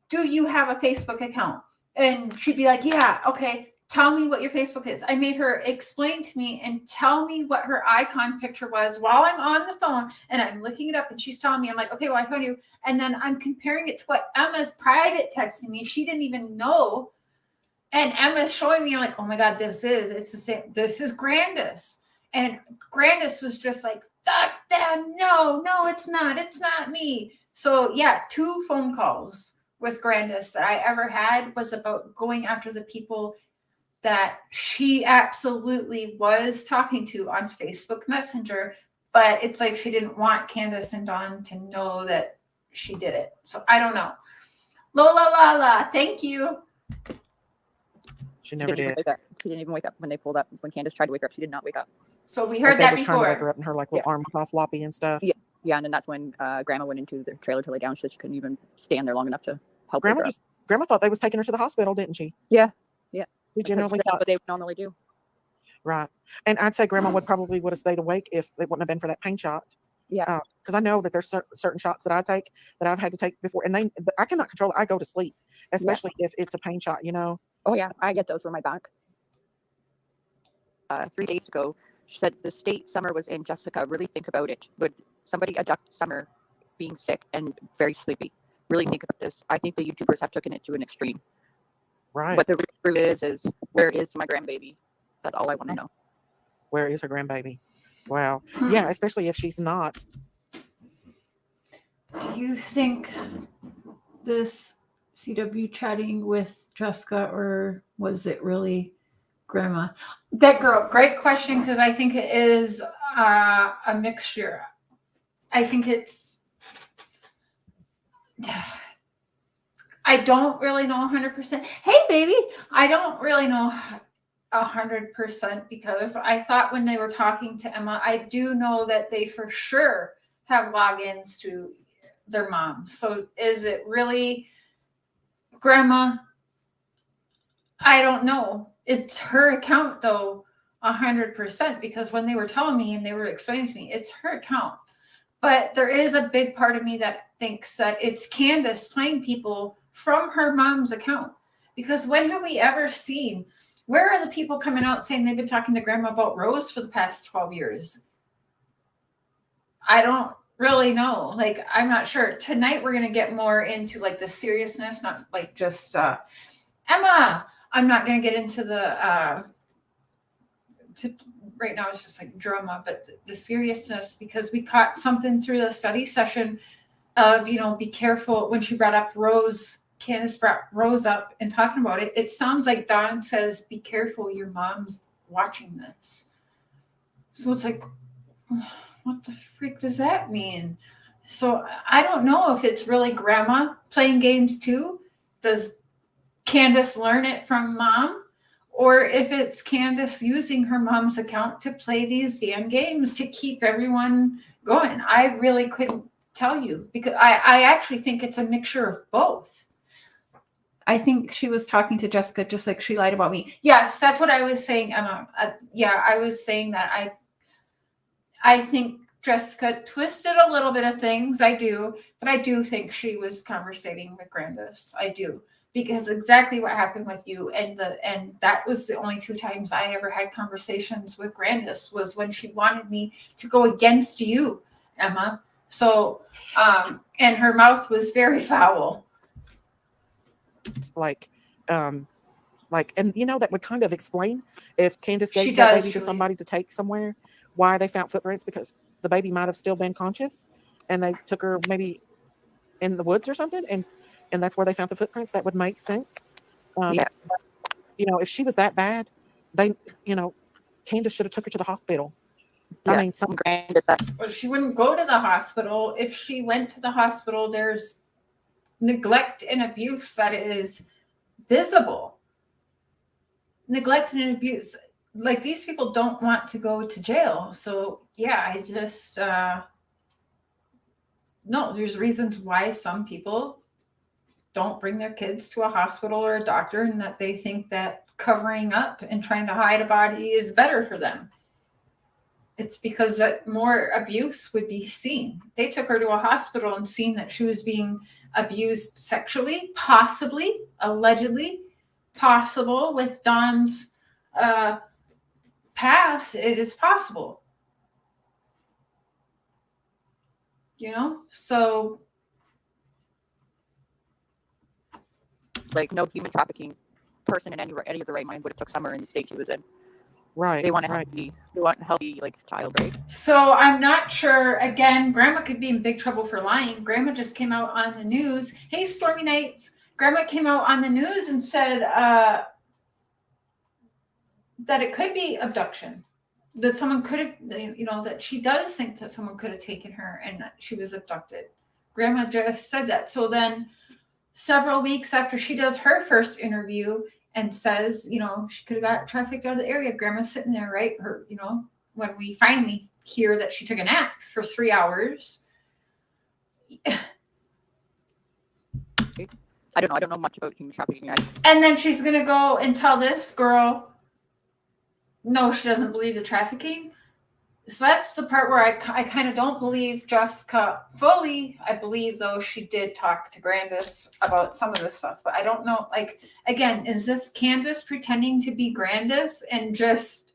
B: do you have a Facebook account? And she'd be like, yeah, okay, tell me what your Facebook is. I made her explain to me and tell me what her icon picture was while I'm on the phone and I'm looking it up and she's telling me, I'm like, okay, well, I found you. And then I'm comparing it to what Emma's private texting me. She didn't even know. And Emma's showing me, I'm like, oh my God, it's the same. This is Grandis. And Grandis was just like, fuck them. No, it's not. It's not me. So yeah, 2 phone calls with Grandis that I ever had was about going after the people that she absolutely was talking to on Facebook Messenger. But it's like she didn't want Candace and Dawn to know that she did it. So I don't know. Lola, thank you.
F: She never did.
G: She didn't even wake up when they pulled up. When Candace tried to wake her up, she did not wake up.
B: So we heard that before.
F: Trying to wake her up and her like little arm off floppy and stuff.
G: Yeah, and then that's when Grandma went into the trailer to lay down so she couldn't even stand there long enough to help her.
F: Grandma thought they was taking her to the hospital, didn't she?
G: Yeah.
F: We generally
G: that's
F: thought
G: what they normally do.
F: Right. And I'd say Grandma would have stayed awake if it wouldn't have been for that pain shot.
G: Yeah.
F: Because I know that there's certain shots that I take that I've had to take before, and I cannot control it. I go to sleep, especially if it's a pain shot, you know.
G: Oh yeah, I get those for my back. 3 days ago, she said the state Summer was in. Jessica, really think about it. Would somebody abduct Summer being sick and very sleepy? Really think about this. I think the YouTubers have taken it to an extreme.
F: Right.
G: What the real is where is my grandbaby? That's all I want to know.
F: Where is her grandbaby? Wow. Yeah, especially if she's not.
B: Do you think this CW chatting with Jessica, or was it really Grandma? That girl, great question, because I think it is a mixture. I think it's I don't really know 100%. Hey, baby, I don't really know 100% because I thought when they were talking to Emma, I do know that they for sure have logins to their moms. So is it really grandma? I don't know. It's her account though, 100%, because when they were telling me and they were explaining to me, it's her account. But there is a big part of me that thinks that it's Candace playing people from her mom's account. Because when have we ever seen, where are the people coming out saying they've been talking to grandma about Rose for the past 12 years? I don't really know. Like, I'm not sure. Tonight, we're going to get more into like the seriousness, not like just Emma. I'm not going to get into the, right now it's just like drama, but the seriousness, because we caught something through the study session of, be careful when she brought up Rose. Candace brought Rose up and talking about it. It sounds like Dawn says, be careful, your mom's watching this. So it's like, what the freak does that mean? So I don't know if it's really grandma playing games too. Does Candace learn it from mom? Or if it's Candace using her mom's account to play these damn games to keep everyone going. I really couldn't tell you, because I actually think it's a mixture of both. I think she was talking to Jessica just like she lied about me. Yes, that's what I was saying, Emma. I was saying that I think Jessica twisted a little bit of things. I do, but I do think she was conversating with Grandis. I do. Because exactly what happened with you, and that was the only 2 times I ever had conversations with Grandis, was when she wanted me to go against you, Emma. So, and her mouth was very foul.
F: And that would kind of explain if Candace gave
B: She
F: that
B: does,
F: baby to
B: truly.
F: somebody to take somewhere, why they found footprints, because the baby might have still been conscious and they took her maybe in the woods or something, and that's where they found the footprints. That would make sense.
G: Yeah.
F: If she was that bad, Candace should have took her to the hospital.
G: Yeah.
F: I mean, some
G: Granted that.
B: Well, she wouldn't go to the hospital. If she went to the hospital, there's neglect and abuse that is visible. Neglect and abuse. Like, these people don't want to go to jail. So yeah, I just no, there's reasons why some people don't bring their kids to a hospital or a doctor, and that they think that covering up and trying to hide a body is better for them. It's because that more abuse would be seen. They took her to a hospital and seen that she was being abused sexually, possibly, allegedly, possible with Dawn's past. It is possible. So
G: Like, no human trafficking person in any of the right mind would have took Summer in the state she was in.
F: right.
G: They want a
F: right.
G: healthy like child, right?
B: So I'm not sure. Again, Grandma could be in big trouble for lying. Grandma just came out on the news. Hey, Stormy Nights. Grandma came out on the news and said that it could be abduction. That someone could have, that she does think that someone could have taken her and that she was abducted. Grandma just said that. So then several weeks after she does her first interview and says, she could have got trafficked out of the area, Grandma's sitting there, right? Her, when we finally hear that she took a nap for 3 hours.
G: I don't know much about human trafficking.
B: And then she's going to go and tell this girl, no, she doesn't believe the trafficking. So that's the part where I kind of don't believe Jessica fully. I believe, though, she did talk to Grandis about some of this stuff. But I don't know, again, is this Candace pretending to be Grandis and just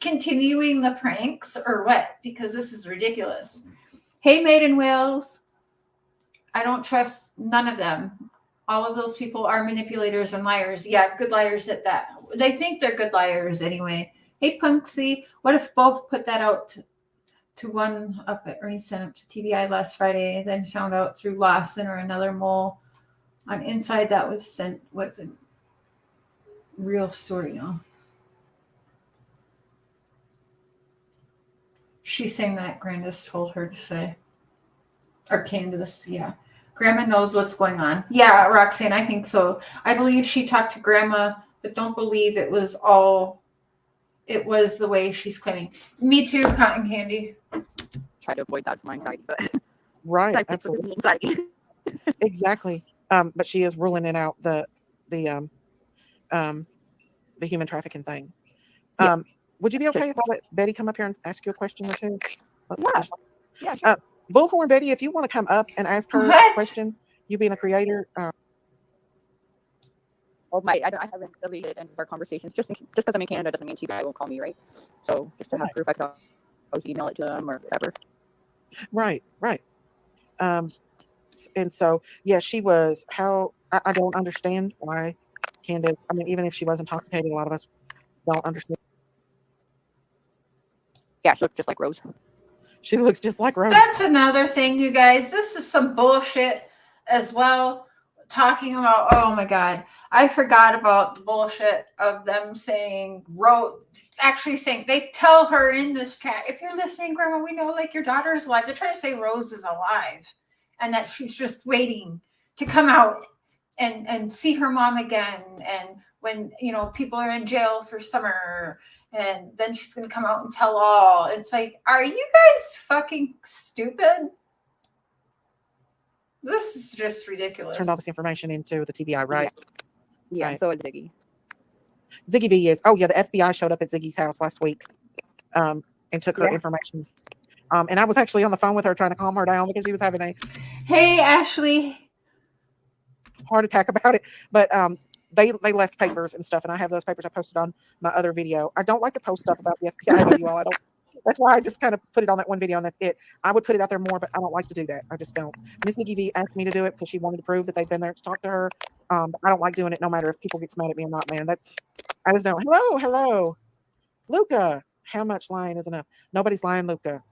B: continuing the pranks or what? Because this is ridiculous. Hey, Maiden Whales. I don't trust none of them. All of those people are manipulators and liars. Yeah, good liars at that. They think they're good liars anyway. Hey, Punksy, what if both put that out to one up at Ernie sent it to TBI last Friday, then found out through Lawson or another mole on Inside that was sent, wasn't real story, She's saying that Grandis told her to say. Or Candace, yeah. Grandma knows what's going on. Yeah, Roxanne, I think so. I believe she talked to Grandma, but don't believe it was the way she's claiming. Me too, Cotton Candy.
G: Try to avoid that from my anxiety, but
F: Right,
G: type things
F: absolutely.
G: with anxiety.
F: Exactly. But she is ruling it out, the human trafficking thing. Would you be okay if I let Betty come up here and ask you a question or two?
G: Yeah, sure.
F: Bullhorn Betty, if you want to come up and ask her a question, you being a creator.
G: I haven't deleted any of our conversations. Just because I'm in Canada doesn't mean she won't call me, right? So just to have proof, I could always email it to them or whatever.
F: Right. And so, yeah, she was. I don't understand why Candace. I mean, even if she was intoxicated, a lot of us don't understand.
G: Yeah, she looked just like Rose.
F: She looks just like Rose.
B: That's another thing, you guys. This is some bullshit as well. Talking about, oh my God, I forgot about the bullshit of them saying Rose. Actually saying, they tell her in this chat, if you're listening, Grandma, we know like your daughter's alive. They're trying to say Rose is alive and that she's just waiting to come out and see her mom again. And when, people are in jail for summer, and then she's going to come out and tell all. It's like, are you guys fucking stupid? This is just ridiculous.
F: Turned all this information into the TBI, right?
G: Yeah,
F: Right.
G: so is Ziggy.
F: Ziggy V is. Oh, yeah, the FBI showed up at Ziggy's house last week and took her information. And I was actually on the phone with her trying to calm her down because she was having a
B: Hey, Ashley.
F: heart attack about it. But they left papers and stuff, and I have those papers I posted on my other video. I don't like to post stuff about the FBI, though, you all. I don't. That's why I just kind of put it on that one video, and that's it. I would put it out there more, but I don't like to do that. I just don't. Miss Ziggy V asked me to do it because she wanted to prove that they'd been there to talk to her. But I don't like doing it no matter if people get mad at me or not, man. I just don't. Hello. Luca, how much lying is enough? Nobody's lying, Luca.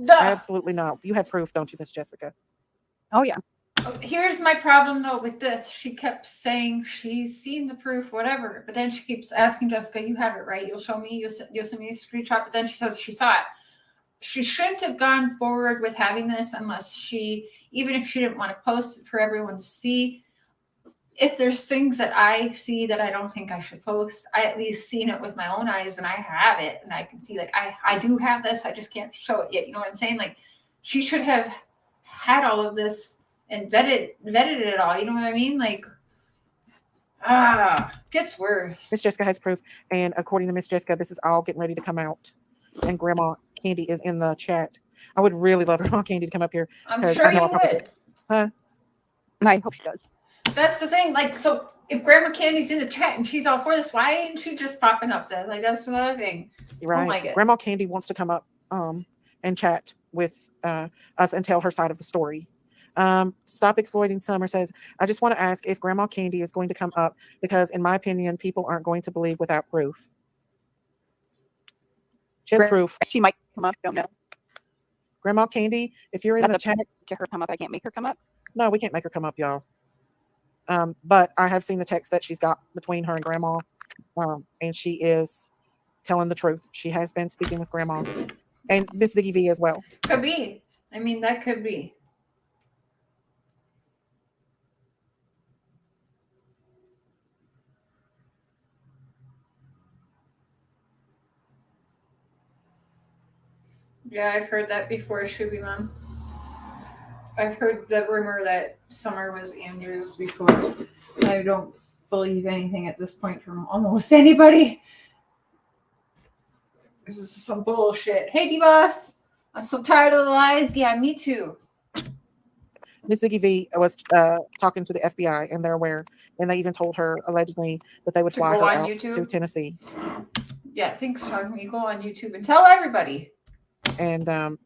B: Duh.
F: Absolutely not. You have proof, don't you, Miss Jessica?
G: Oh, yeah.
B: Here's my problem, though, with this. She kept saying she's seen the proof, whatever. But then she keeps asking Jessica, you have it, right? You'll show me. You'll send me a screenshot. But then she says she saw it. She shouldn't have gone forward with having this unless even if she didn't want to post it for everyone to see. If there's things that I see that I don't think I should post, I at least seen it with my own eyes and I have it. And I can see, like, I do have this. I just can't show it yet. You know what I'm saying? Like, she should have had all of this and vetted it all. You know what I mean? Like, gets worse.
F: Miss Jessica has proof, and according to Miss Jessica, this is all getting ready to come out. And Grandma Candy is in the chat. I would really love Grandma Candy to come up here.
B: I'm sure you would.
F: Huh?
G: I hope she does.
B: That's the thing. Like, so if Grandma Candy's in the chat and she's all for this, why ain't she just popping up then? Like, that's another thing.
F: Right.
B: Oh my God.
F: Grandma Candy wants to come up and chat with us and tell her side of the story. Stop Exploiting Summer says, I just want to ask if Grandma Candy is going to come up because, in my opinion, people aren't going to believe without proof. She has proof.
G: She might come up. Don't know.
F: Grandma Candy, if you're in the chat,
G: to her come up. I can't make her come up.
F: No, we can't make her come up, y'all. But I have seen the text that she's got between her and Grandma, and she is telling the truth. She has been speaking with Grandma and Miss Ziggy V as well.
B: Could be. I mean, that could be. Yeah, I've heard that before, Shubi Mom. I've heard the rumor that Summer was Andrew's before. I don't believe anything at this point from almost anybody. This is some bullshit. Hey, D-Boss. I'm so tired of the lies. Yeah, me too.
F: Miss Ziggy V was talking to the FBI, and they're aware. And they even told her, allegedly, that they would fly her out to Tennessee.
B: Yeah, thanks, Sean. You go on YouTube and tell everybody.
F: And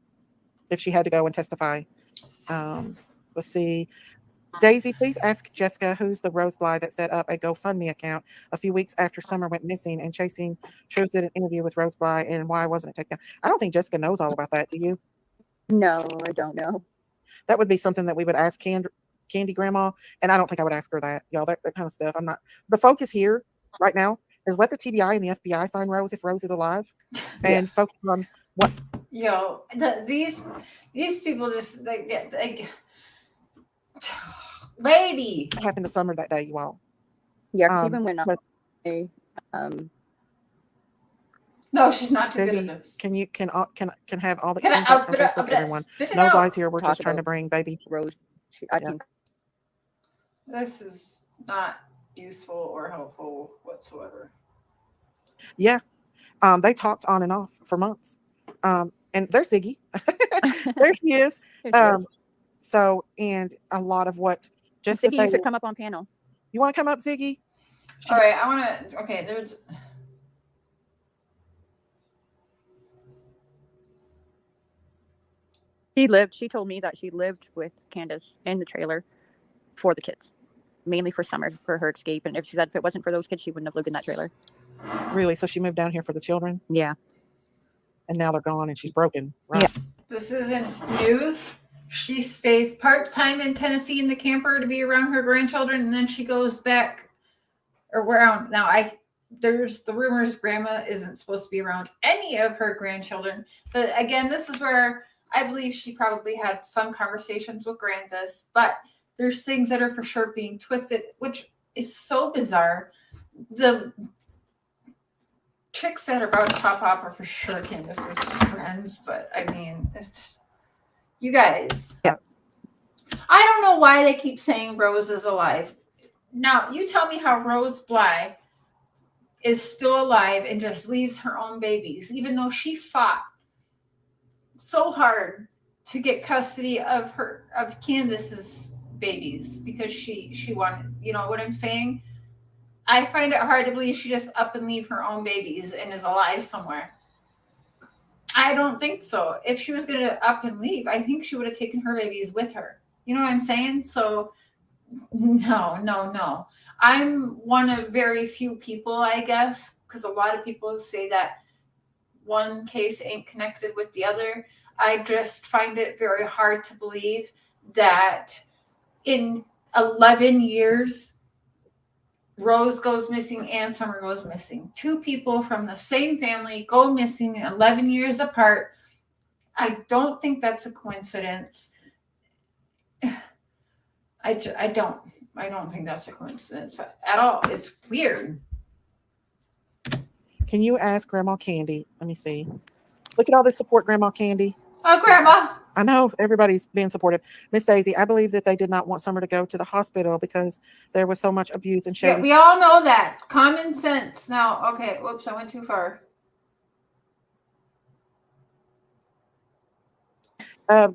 F: if she had to go and testify. Let's see. Daisy, please ask Jessica who's the Rose Bly that set up a GoFundMe account a few weeks after Summer went missing and Chasing Truth did an interview with Rose Bly, and why wasn't it taken down? I don't think Jessica knows all about that. Do you?
G: No, I don't know.
F: That would be something that we would ask Candy Grandma, and I don't think I would ask her that, y'all. That kind of stuff. I'm not. The focus here right now is let the TBI and the FBI find Rose if Rose is alive, and focus on what.
B: These people just Lady.
F: What happened to Summer that day, you all?
G: Yeah, 'cause even when
F: was-
B: No, she's not too good
F: Busy,
B: at this.
F: can have all the
B: Can I
F: screenshots from
B: spit it-
F: Facebook, everyone.
B: spit it
F: No
B: out.
F: lies here. We're
G: Talk
F: just trying to
G: about-
F: bring baby.
G: Rose, I
F: Yeah.
G: think
B: This is not useful or helpful whatsoever.
F: Yeah. They talked on and off for months. And there's Ziggy. There she is.
G: there she is.
F: So, and a lot of what, just to
G: Ziggy,
F: say,
G: you should come up on panel.
F: you want to come up, Ziggy?
B: All right, I want to. Okay, there's.
G: She told me that she lived with Candace in the trailer for the kids, mainly for Summer, for her escape. And if she said if it wasn't for those kids, she wouldn't have lived in that trailer.
F: Really? So she moved down here for the children,
G: Yeah.
F: and now they're gone, and she's broken. Right?
G: Yeah.
B: This isn't news. She stays part-time in Tennessee in the camper to be around her grandchildren, and then she goes back around. Now, there's the rumors grandma isn't supposed to be around any of her grandchildren. But again, this is where I believe she probably had some conversations with Grandis, but there's things that are for sure being twisted, which is so bizarre. The chicks that are about to pop up are for sure Candace's friends, but I mean, it's just, you guys.
F: Yeah.
B: I don't know why they keep saying Rose is alive. Now, you tell me how Rose Bly is still alive and just leaves her own babies, even though she fought so hard to get custody of Candace's babies because she wanted, you know what I'm saying? I find it hard to believe she just up and leave her own babies and is alive somewhere. I don't think so. If she was going to up and leave, I think she would have taken her babies with her. You know what I'm saying? So no. I'm one of very few people, I guess, because a lot of people say that one case ain't connected with the other. I just find it very hard to believe that in 11 years, Rose goes missing and Summer goes missing. Two people from the same family go missing 11 years apart. I don't think that's a coincidence. I don't think that's a coincidence at all. It's weird.
F: Can you ask Grandma Candy? Let me see. Look at all this support, Grandma Candy.
B: Oh, Grandma.
F: I know everybody's being supportive. Miss Daisy, I believe that they did not want Summer to go to the hospital because there was so much abuse and
B: Yeah,
F: shady.
B: we all know that. Common sense. Now, okay, whoops, I went too far.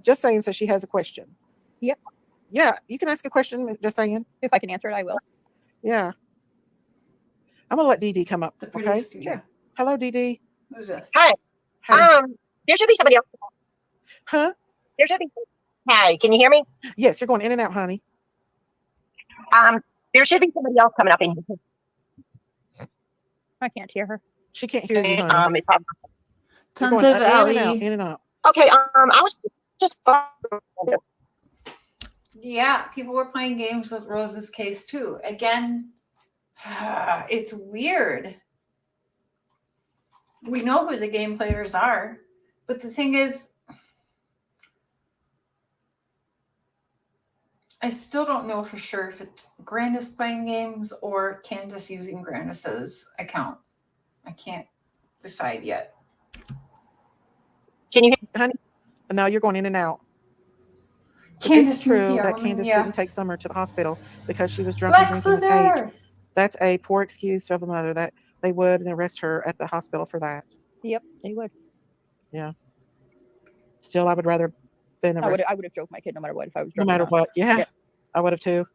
F: Just saying, says she has a question.
G: Yep.
F: Yeah, you can ask a question. Just saying.
G: If I can answer it, I will.
F: Yeah. I'm gonna let Dee Dee come up.
B: The
F: Okay.
B: prettiest. Yeah.
F: Hello, Dee Dee.
B: Who's this?
H: Hi.
F: Hi.
H: There should be somebody else.
F: Huh?
H: There should be. Hi, can you hear me?
F: Yes, you're going in and out, honey.
H: There should be somebody else coming up in here.
G: I can't hear her.
F: She can't hear you, honey.
H: It's-
F: You're
B: Tons
F: going
B: of
F: in and out,
B: Ellie.
F: in and out.
H: okay. I was just.
B: Yeah, people were playing games with Rose's case too. Again, it's weird. We know who the game players are, but the thing is, I still don't know for sure if it's Grandis playing games or Candace using Grandis's account. I can't decide yet.
H: Can you hear?
F: Honey, now you're going in and out. But
B: Candace
F: it's true
B: yeah,
F: that
B: woman,
F: Candace
B: yeah.
F: didn't take Summer to the hospital because she was drunk and
B: Lex
F: drinking
B: was
F: with age.
B: there.
F: That's a poor excuse of a mother that they would arrest her at the hospital for that.
G: Yep, they would.
F: Still, I would rather been
G: I
F: arrested
G: would have drove my kid no matter what if I was
F: no
G: drunk. or
F: matter
G: not.
F: what. Yeah,
G: Yeah.
F: I would have too.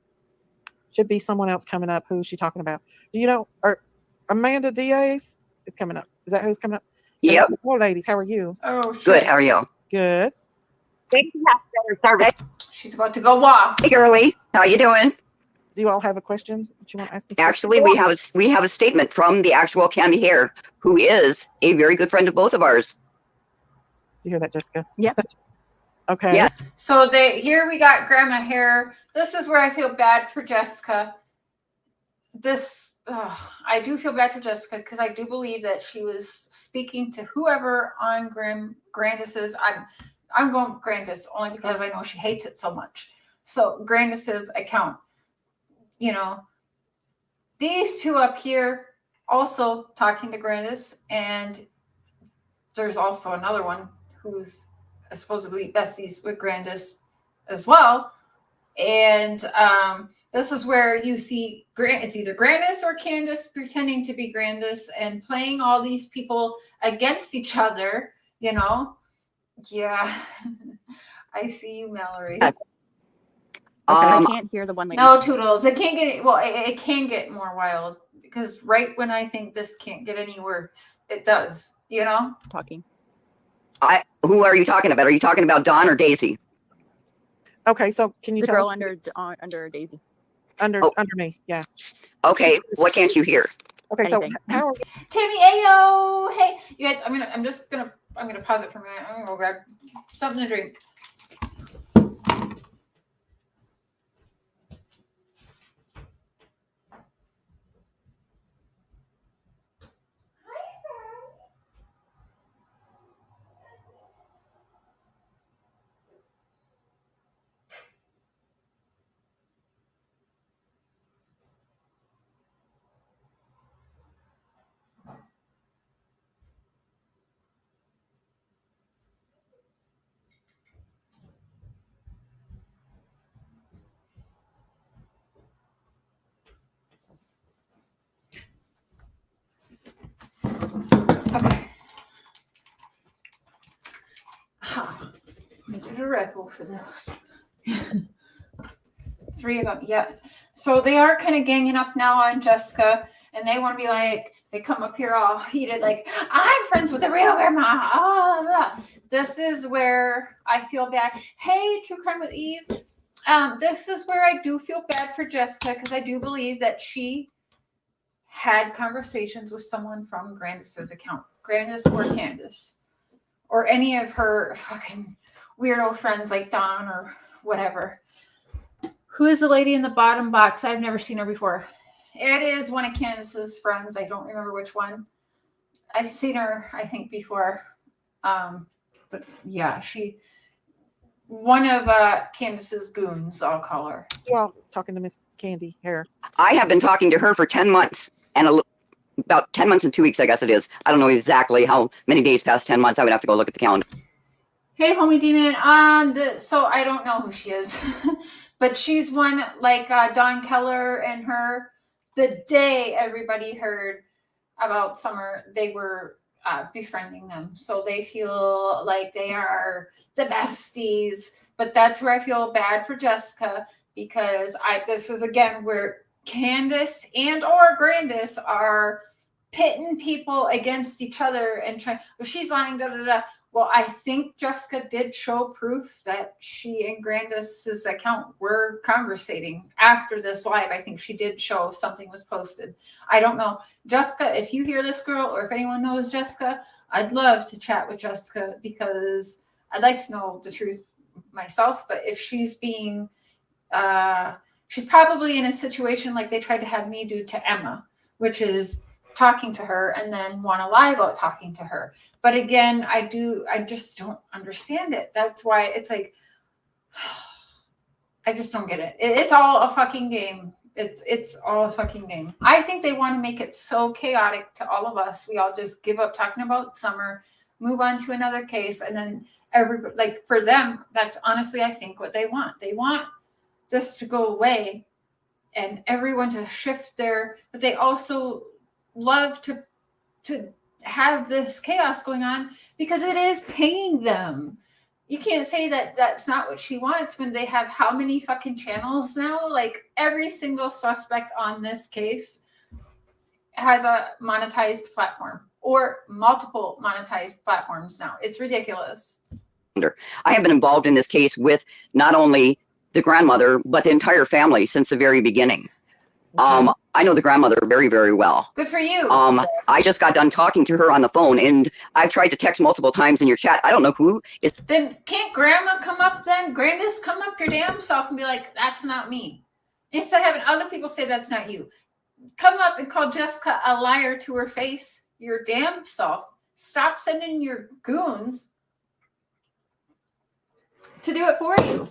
F: Should be someone else coming up. Who's she talking about? Do you know? Or Amanda Diaz is coming up. Is that who's coming up?
I: Yep.
F: Hello, ladies. How are you?
B: Oh, shit.
I: Good. How are you?
F: Good.
H: Maybe you have better service.
B: She's about to go walk.
I: Hey, girly. How you doing?
F: Do you all have a question that you want to ask me?
I: Actually, we have a statement from the actual Candy Hare, who is a very good friend of both of ours.
F: You hear that, Jessica?
G: Yeah.
F: Okay.
I: Yeah.
B: So here we got Grandma Hare. This is where I feel bad for Jessica. I do feel bad for Jessica because I do believe that she was speaking to whoever on Grandis's. I'm going with Grandis only because I know she hates it so much. So Grandis's account, you know, these two up here also talking to Grandis, and there's also another one who's supposedly besties with Grandis as well. And this is where you see it's either Grandis or Candace pretending to be Grandis and playing all these people against each other, you know. Yeah. I see you, Mallory.
I: Yes.
G: I can't hear the one lady.
B: No, Toodles. It can't get, well, it can get more wild because right when I think this can't get any worse, it does, you know?
G: Talking.
I: Who are you talking about? Are you talking about Dawn or Daisy?
F: Okay, so can you
G: The
F: tell
G: girl
F: us
G: under Daisy.
F: under me? Yeah.
I: Okay, what can't you hear?
F: Okay,
G: Anything.
F: so how are
B: Tammy Ayo. Hey, you guys, I'm gonna pause it for a minute. I'm gonna go grab something to drink. Okay. Needed a Red Bull for this. 3 of them, yeah. So they are kind of ganging up now on Jessica, and they want to be like, they come up here all heated, like, I'm friends with the real grandma. Oh, blah. This is where I feel bad. Hey, True Crime with Eve. This is where I do feel bad for Jessica because I do believe that she had conversations with someone from Grandis's account, Grandis or Candace, or any of her fucking weirdo friends like Dawn or whatever. Who is the lady in the bottom box? I've never seen her before. It is one of Candace's friends. I don't remember which one. I've seen her, I think, before. But yeah, one of Candace's goons, I'll call her.
F: you all talking to Miss Candy here?
I: I have been talking to her for 10 months and about 10 months and 2 weeks, I guess it is. I don't know exactly how many days past 10 months. I would have to go look at the calendar.
B: Hey, homie demon. So I don't know who she is, but she's one like Dawn Keller and her. The day everybody heard about Summer, they were befriending them, so they feel like they are the besties. But that's where I feel bad for Jessica because this is again where Candace and or Grandis are pitting people against each other and trying. Well, she's lying. Da da da. Well, I think Jessica did show proof that she and Grandis's account were conversating after this live. I think she did show something was posted. I don't know. Jessica, if you hear this girl or if anyone knows Jessica, I'd love to chat with Jessica because I'd like to know the truth myself. But if she's being, she's probably in a situation like they tried to have me do to Emma, which is talking to her and then want to lie about talking to her. But again, I just don't understand it. That's why it's like, I just don't get it. It's all a fucking game. It's all a fucking game. I think they want to make it so chaotic to all of us. We all just give up talking about Summer, move on to another case. And then everybody, like for them, that's honestly, I think what they want. They want this to go away and everyone to shift but they also love to have this chaos going on because it is paying them. You can't say that that's not what she wants when they have how many fucking channels now? Like every single suspect on this case has a monetized platform or multiple monetized platforms now. It's ridiculous.
I: I have been involved in this case with not only the grandmother, but the entire family since the very beginning.
F: Okay.
I: I know the grandmother very, very well.
B: Good for you.
I: I just got done talking to her on the phone, and I've tried to text multiple times in your chat. I don't know who is.
B: Then can't grandma come up then? Grandis, come up your damn self and be like, that's not me. Instead of having other people say that's not you. Come up and call Jessica a liar to her face, your damn self. Stop sending your goons to do it for you.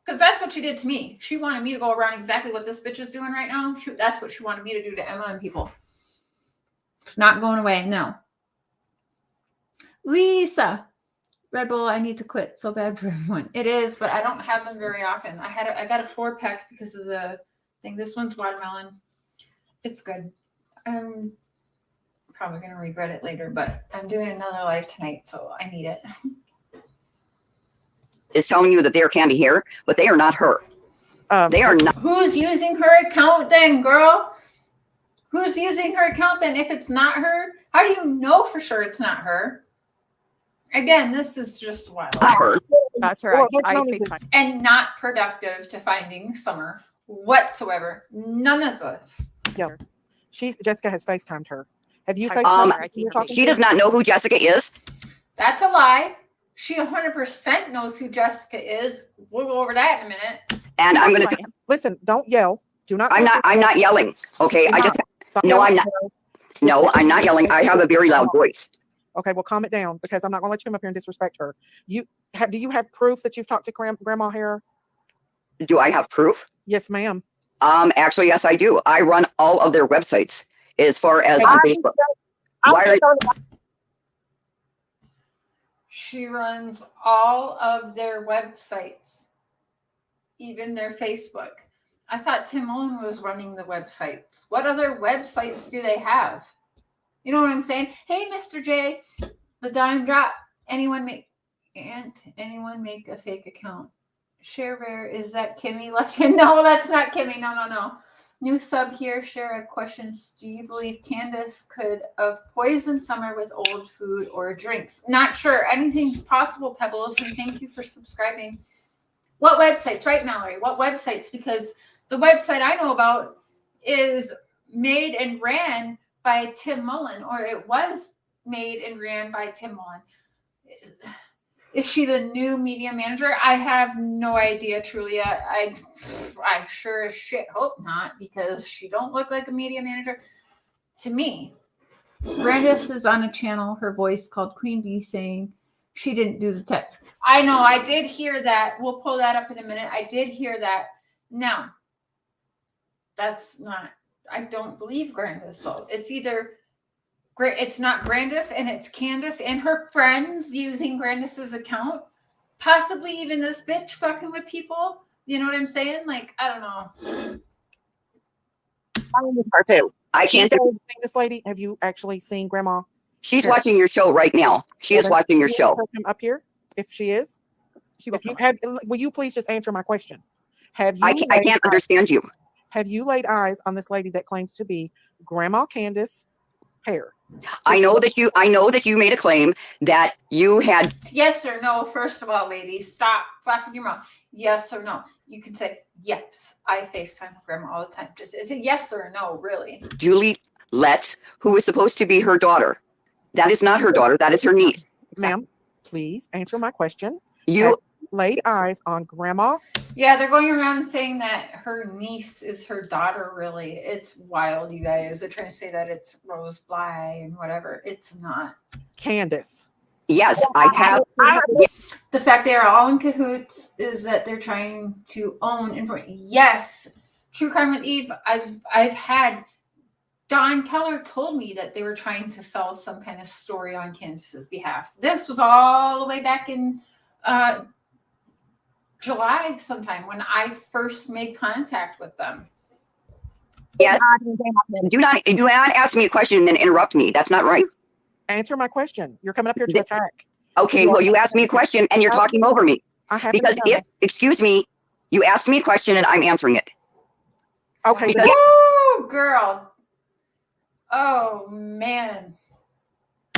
B: Because that's what she did to me. She wanted me to go around exactly what this bitch is doing right now. That's what she wanted me to do to Emma and people. It's not going away. No. Lisa. Red Bull, I need to quit. So bad for everyone. It is, but I don't have them very often. I got a 4-pack because of the thing. This one's watermelon. It's good. I'm probably going to regret it later, but I'm doing another live tonight, so I need it.
I: Is telling you that they're Candy here, but they are not her. They are not.
B: Who's using her account then, girl? Who's using her account then if it's not her? How do you know for sure it's not her? Again, this is just wild.
I: Not her.
G: That's her.
F: Well,
G: I
F: that's
G: FaceTime.
B: And not productive to finding Summer whatsoever. None of this.
F: Yeah. Jessica has FaceTimed her. Have you
G: FaceTimed
F: FaceTimed
G: her? I see her
F: talking
I: She
F: to
I: does not know who Jessica is.
B: That's a lie. She 100% knows who Jessica is. We'll go over that in a minute.
I: And I'm going to.
F: Listen, don't yell. Do not.
I: I'm not yelling. Okay. I just.
F: Stop
I: No,
F: yelling.
I: I'm not. No, I'm not yelling. I have a very loud voice.
F: Okay, well, calm it down because I'm not going to let you come up here and disrespect her. Do you have proof that you've talked to Grandma Hare?
I: Do I have proof?
F: Yes, ma'am.
I: Actually, yes, I do. I run all of their websites as far as on Facebook.
B: She runs all of their websites, even their Facebook. I thought Tim Mullen was running the websites. What other websites do they have? You know what I'm saying? Hey, Mr. J, the dime drop. Anyone make a fake account? Cher Bear, is that Kimmy left hand? No, that's not Kimmy. No. New sub here. Cher, I have questions. Do you believe Candace could have poisoned Summer with old food or drinks? Not sure. Anything's possible, Pebbles, and thank you for subscribing. What websites, right, Mallory? What websites? Because the website I know about is made and ran by Tim Mullen, or it was made and ran by Tim Mullen. Is she the new media manager? I have no idea, truly. I sure as shit hope not, because she don't look like a media manager to me. Brandis is on a channel, her voice called Queen Bee, saying she didn't do the text. I know, I did hear that. We'll pull that up in a minute. I did hear that. Now, that's not, I don't believe Brandis. So it's either it's not Grandis and it's Candace and her friends using Grandis's account. Possibly even this bitch fucking with people. You know what I'm saying? Like, I don't know.
I: I can't.
F: This lady, have you actually seen Grandma?
I: She's watching your show right now. She is watching your show.
F: Come up here, if she is. If you have, will you please just answer my question? Have you?
I: I can't understand you.
F: Have you laid eyes on this lady that claims to be Grandma Candace Hare?
I: I know that you made a claim that you had.
B: Yes or no. First of all, ladies, stop flapping your mouth. Yes or no. You can say yes. I FaceTime Grandma all the time. Just is it yes or no, really?
I: Julie Letts, who is supposed to be her daughter. That is not her daughter. That is her niece.
F: Ma'am, please answer my question.
I: You
F: laid eyes on Grandma?
B: Yeah, they're going around and saying that her niece is her daughter, really. It's wild, you guys. They're trying to say that it's Rose Bly and whatever. It's not.
F: Candace.
I: Yes, I have.
B: The fact they are all in cahoots is that they're trying to own information. Yes, True Crime with Eve. I've had Don Keller told me that they were trying to sell some kind of story on Candace's behalf. This was all the way back in July sometime when I first made contact with them.
I: Yes. Do not ask me a question and then interrupt me. That's not right.
F: Answer my question. You're coming up here to attack.
I: Okay, well, you asked me a question and you're talking over me. Because excuse me, you asked me a question and I'm answering it.
F: Okay.
B: Oh, girl. Oh, man.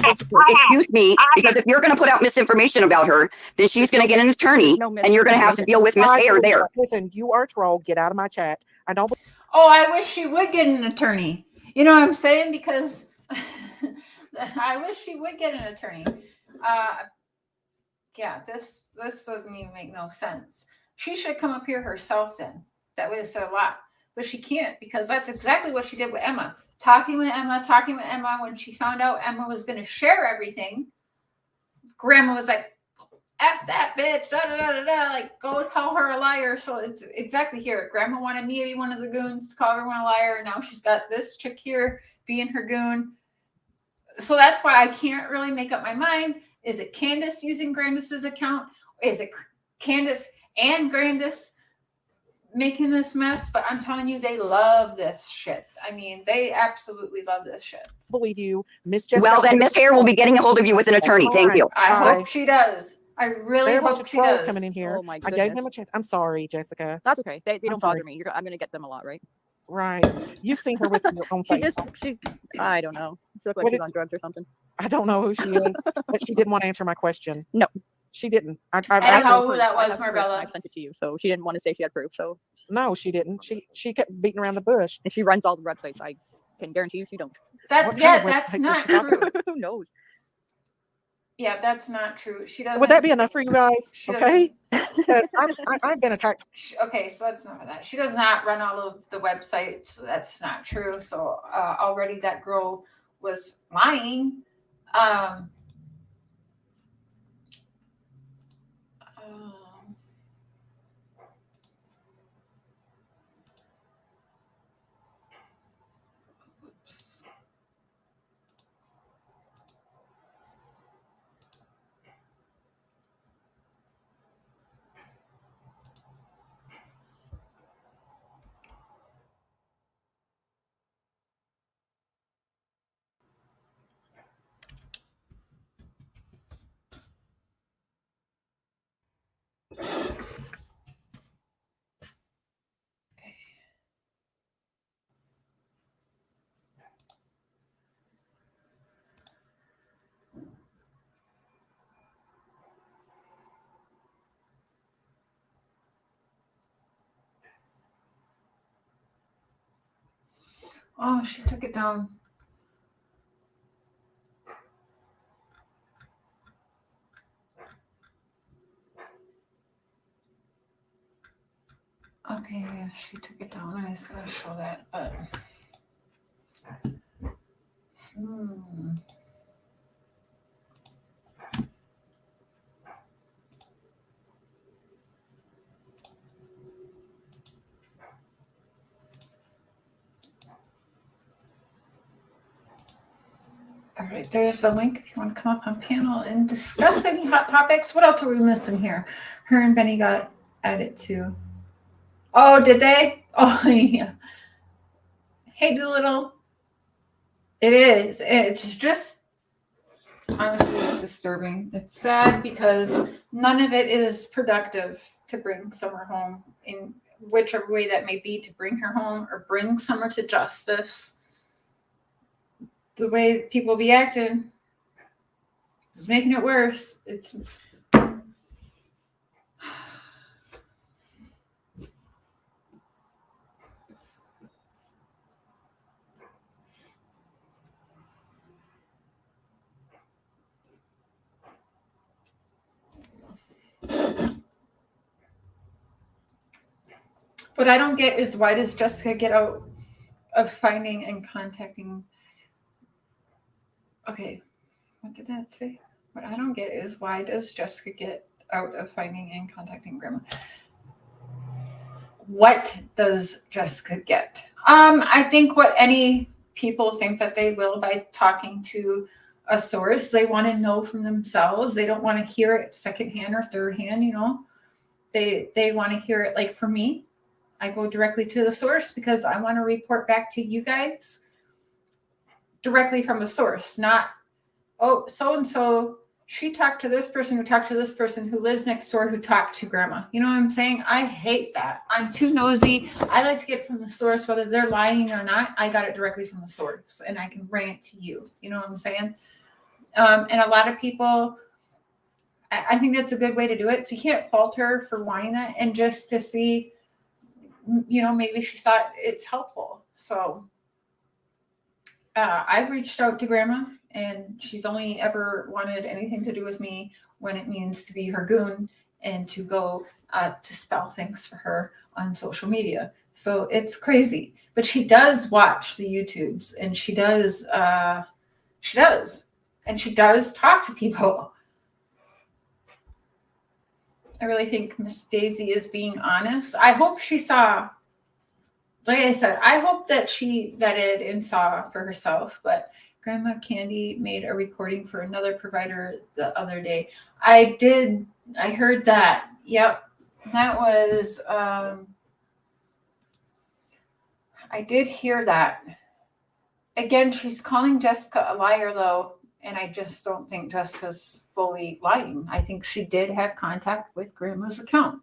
I: Excuse me, because if you're going to put out misinformation about her, then she's going to get an attorney, and you're going to have to deal with Miss Hare there.
F: Listen, you are a troll. Get out of my chat. I don't.
B: Oh, I wish she would get an attorney. You know what I'm saying? Because I wish she would get an attorney. Yeah, this doesn't even make no sense. She should come up here herself then. That would have said a lot. But she can't, because that's exactly what she did with Emma. Talking with Emma. When she found out Emma was going to share everything, Grandma was like, F that bitch, da da da da da. Like, go call her a liar. So it's exactly here. Grandma wanted me to be one of the goons to call everyone a liar. And now she's got this chick here being her goon. So that's why I can't really make up my mind. Is it Candace using Grandis's account? Is it Candace and Grandis making this mess? But I'm telling you, they love this shit. I mean, they absolutely love this shit.
F: Believe you, Miss Jessica.
I: Well, then Miss Hare will be getting a hold of you with an attorney. Thank you.
B: I hope she does. I really
F: There are a bunch
B: hope
F: of
B: she
F: trolls
B: does.
F: coming in here.
G: Oh my
F: I gave them a chance. I'm sorry, Jessica.
G: That's okay. They
F: I'm
G: don't
F: sorry.
G: bother me. I'm gonna get them a lot, right?
F: Right. You've seen her with your own face.
G: I don't know. She looked like
F: What
G: she's
F: did
G: on drugs or something.
F: I don't know who she is, but she didn't want to answer my question.
G: No.
F: She didn't.
B: I don't know who that
G: I
B: was,
G: have proof, and
B: Marbella.
G: I sent it to you, so she didn't want to say she had proof. So
F: No, she didn't. She kept beating around the bush.
G: and she runs all the websites. I can guarantee you she don't.
F: What
B: Yeah,
F: kind of
B: that's
F: websites is
B: not
F: she talking
B: true.
G: Who knows?
B: Yeah, that's not true. She doesn't.
F: Would that be enough for you guys?
B: She
F: Okay. I've been attacked.
B: Okay, so that's not that. She does not run all of the websites. That's not true. So already that girl was lying. Oops. Oh, she took it down. Okay, yeah, she took it down. I was gonna show that, but all right, there's the link if you want to come up on panel and discuss any hot topics. What else are we missing here? Her and Benny got added too. Oh, did they? Oh, yeah. Hey, Doolittle. It is. It's just honestly disturbing. It's sad because none of it is productive to bring Summer home in whichever way that may be, to bring her home or bring Summer to justice. The way people be acting is making it worse. It's what I don't get is, why does Jessica get out of finding and contacting? Okay, what did that say? What I don't get is, why does Jessica get out of finding and contacting Grandma? What does Jessica get? I think what any people think that they will by talking to a source. They want to know from themselves. They don't want to hear it secondhand or third hand, you know. They want to hear it. Like for me, I go directly to the source because I want to report back to you guys directly from a source, not, oh, so-and-so, she talked to this person who talked to this person who lives next door who talked to Grandma. You know what I'm saying? I hate that. I'm too nosy. I like to get from the source, whether they're lying or not. I got it directly from the source and I can bring it to you. You know what I'm saying? And a lot of people, I think that's a good way to do it. So you can't fault her for wanting that, and just to see, you know, maybe she thought it's helpful. So I've reached out to Grandma, and she's only ever wanted anything to do with me when it means to be her goon and to go to spell things for her on social media. So it's crazy, but she does watch the YouTubes, and she does, and she does talk to people. I really think Miss Daisy is being honest. I hope she saw, like I said, I hope that she vetted and saw for herself. But Grandma Candy made a recording for another provider the other day. I heard that. Yep. That was, I did hear that. Again, she's calling Jessica a liar, though. And I just don't think Jessica's fully lying. I think she did have contact with Grandma's account.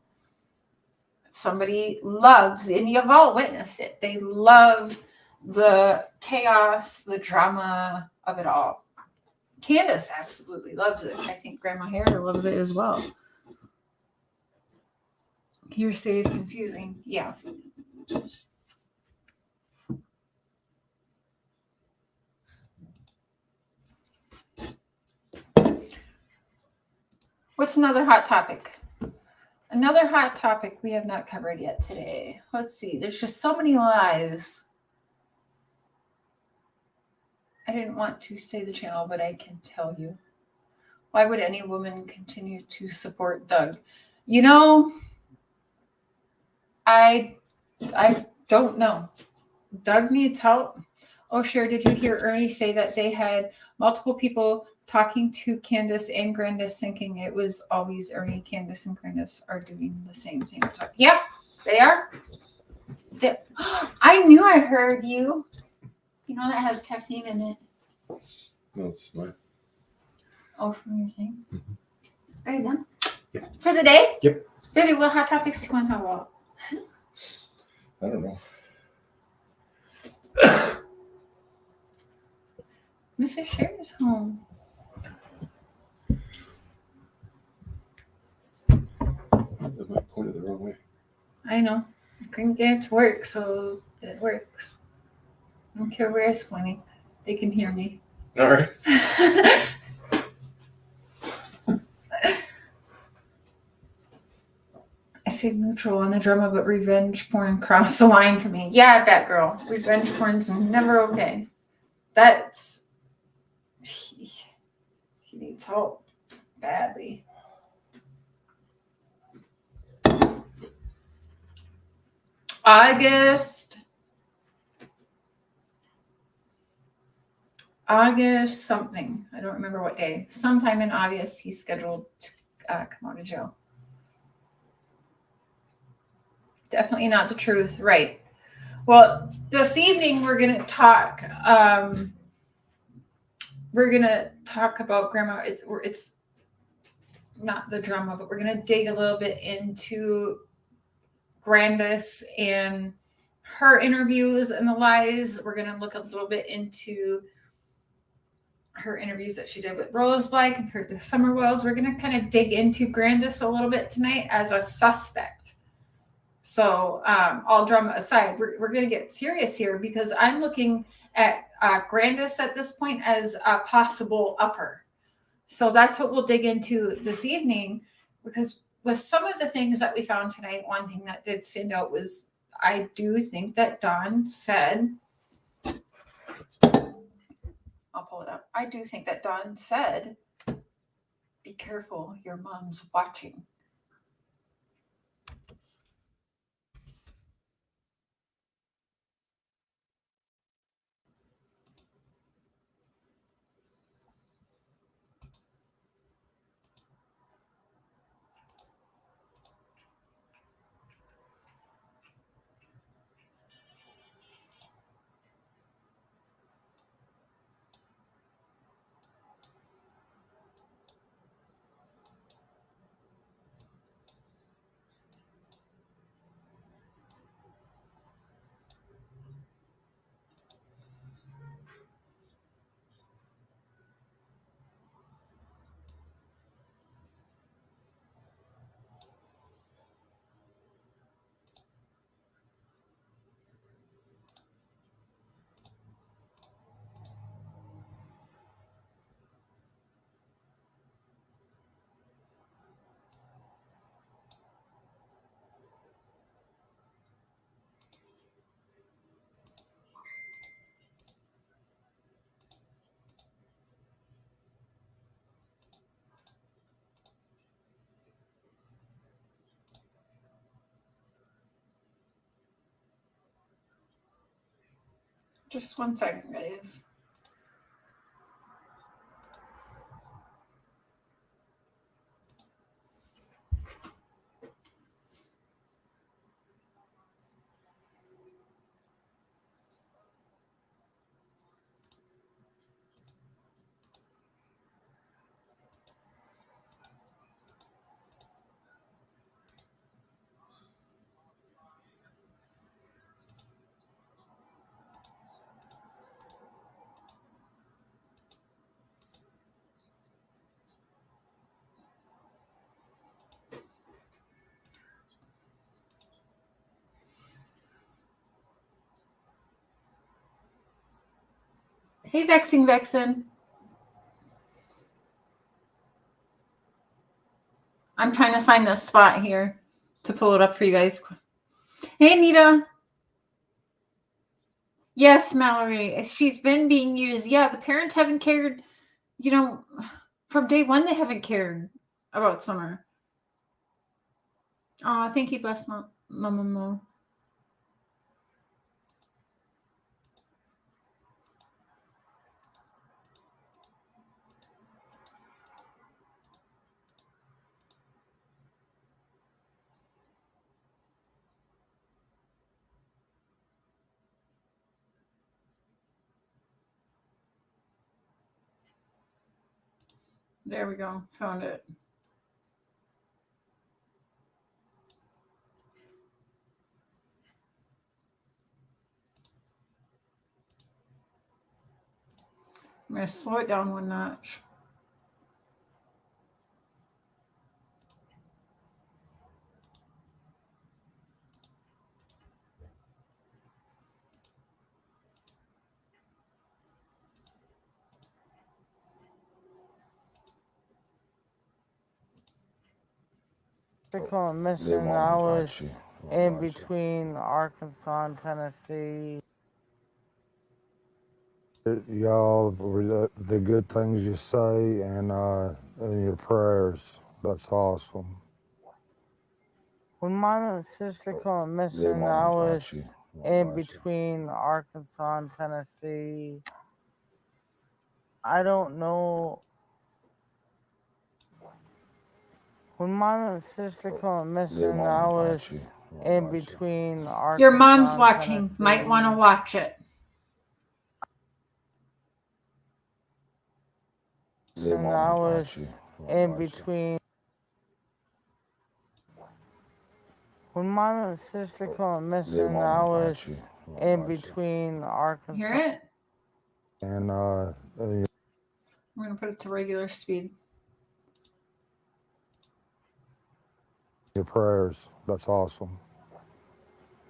B: Somebody loves, and you've all witnessed it. They love the chaos, the drama of it all. Candace absolutely loves it. I think Grandma Harrier loves it as well. Hearsay is confusing. Yeah. What's another hot topic? Another hot topic we have not covered yet today. Let's see. There's just so many lies. I didn't want to say the channel, but I can tell you. Why would any woman continue to support Doug? You know, I don't know. Doug needs help. Oh, Cher, did you hear Ernie say that they had multiple people talking to Candace and Grandis thinking it was always Ernie? Candace and Grandis are doing the same thing. Yep, they are. I knew I heard you. You know that has caffeine in it.
J: That's my.
B: Oh, from your thing?
J: Mm-hmm.
B: Are you done?
J: Yeah.
B: For the day?
J: Yep.
B: Baby, what hot topics do you want to talk about?
J: I don't know.
B: Mr. Cher is home.
J: That might point it the wrong way.
B: I know. I couldn't get it to work, so it works. I don't care where it's pointing. They can hear me.
J: All right.
B: I say neutral on the drama, but revenge porn crossed the line for me. Yeah, I bet, girl. Revenge porn's never okay. That's... He needs help badly. August something. I don't remember what day. Sometime in August, he's scheduled to come out of jail. Definitely not the truth. Right. Well, this evening we're going to talk. We're going to talk about Grandma. It's not the drama, but we're going to dig a little bit into Grandis and her interviews and the lies. We're going to look a little bit into her interviews that she did with Roseblack compared to Summer Wells. We're going to kind of dig into Grandis a little bit tonight as a suspect. So all drama aside, we're going to get serious here because I'm looking at Grandis at this point as a possible upper. So that's what we'll dig into this evening, because with some of the things that we found tonight, one thing that did stand out was I do think that Dawn said, I'll pull it up. I do think that Dawn said, be careful, your mom's watching. Just 1 second, guys. Hey, Vexen. I'm trying to find the spot here to pull it up for you guys. Hey, Anita. Yes, Mallory. She's been being used. Yeah, the parents haven't cared. You know, from day one, they haven't cared about Summer. Oh, thank you, bless Mama Mo. There we go. Found it. I'm going to slow it down 1 notch.
K: Missing. I was in between Arkansas and Tennessee.
L: Y'all, the good things you say and your prayers. That's awesome.
K: When mom and sister come missing, I was in between Arkansas and Tennessee. I don't know. When mom and sister come missing, I was in between Arkansas.
B: Your mom's
K: and
B: watching.
K: Tennessee.
B: Might want to watch it.
K: And I was in between. When mom and sister come missing, I was in between Arkansas.
B: Hear it?
L: And
B: I'm going to put it to regular speed.
L: your prayers. That's awesome.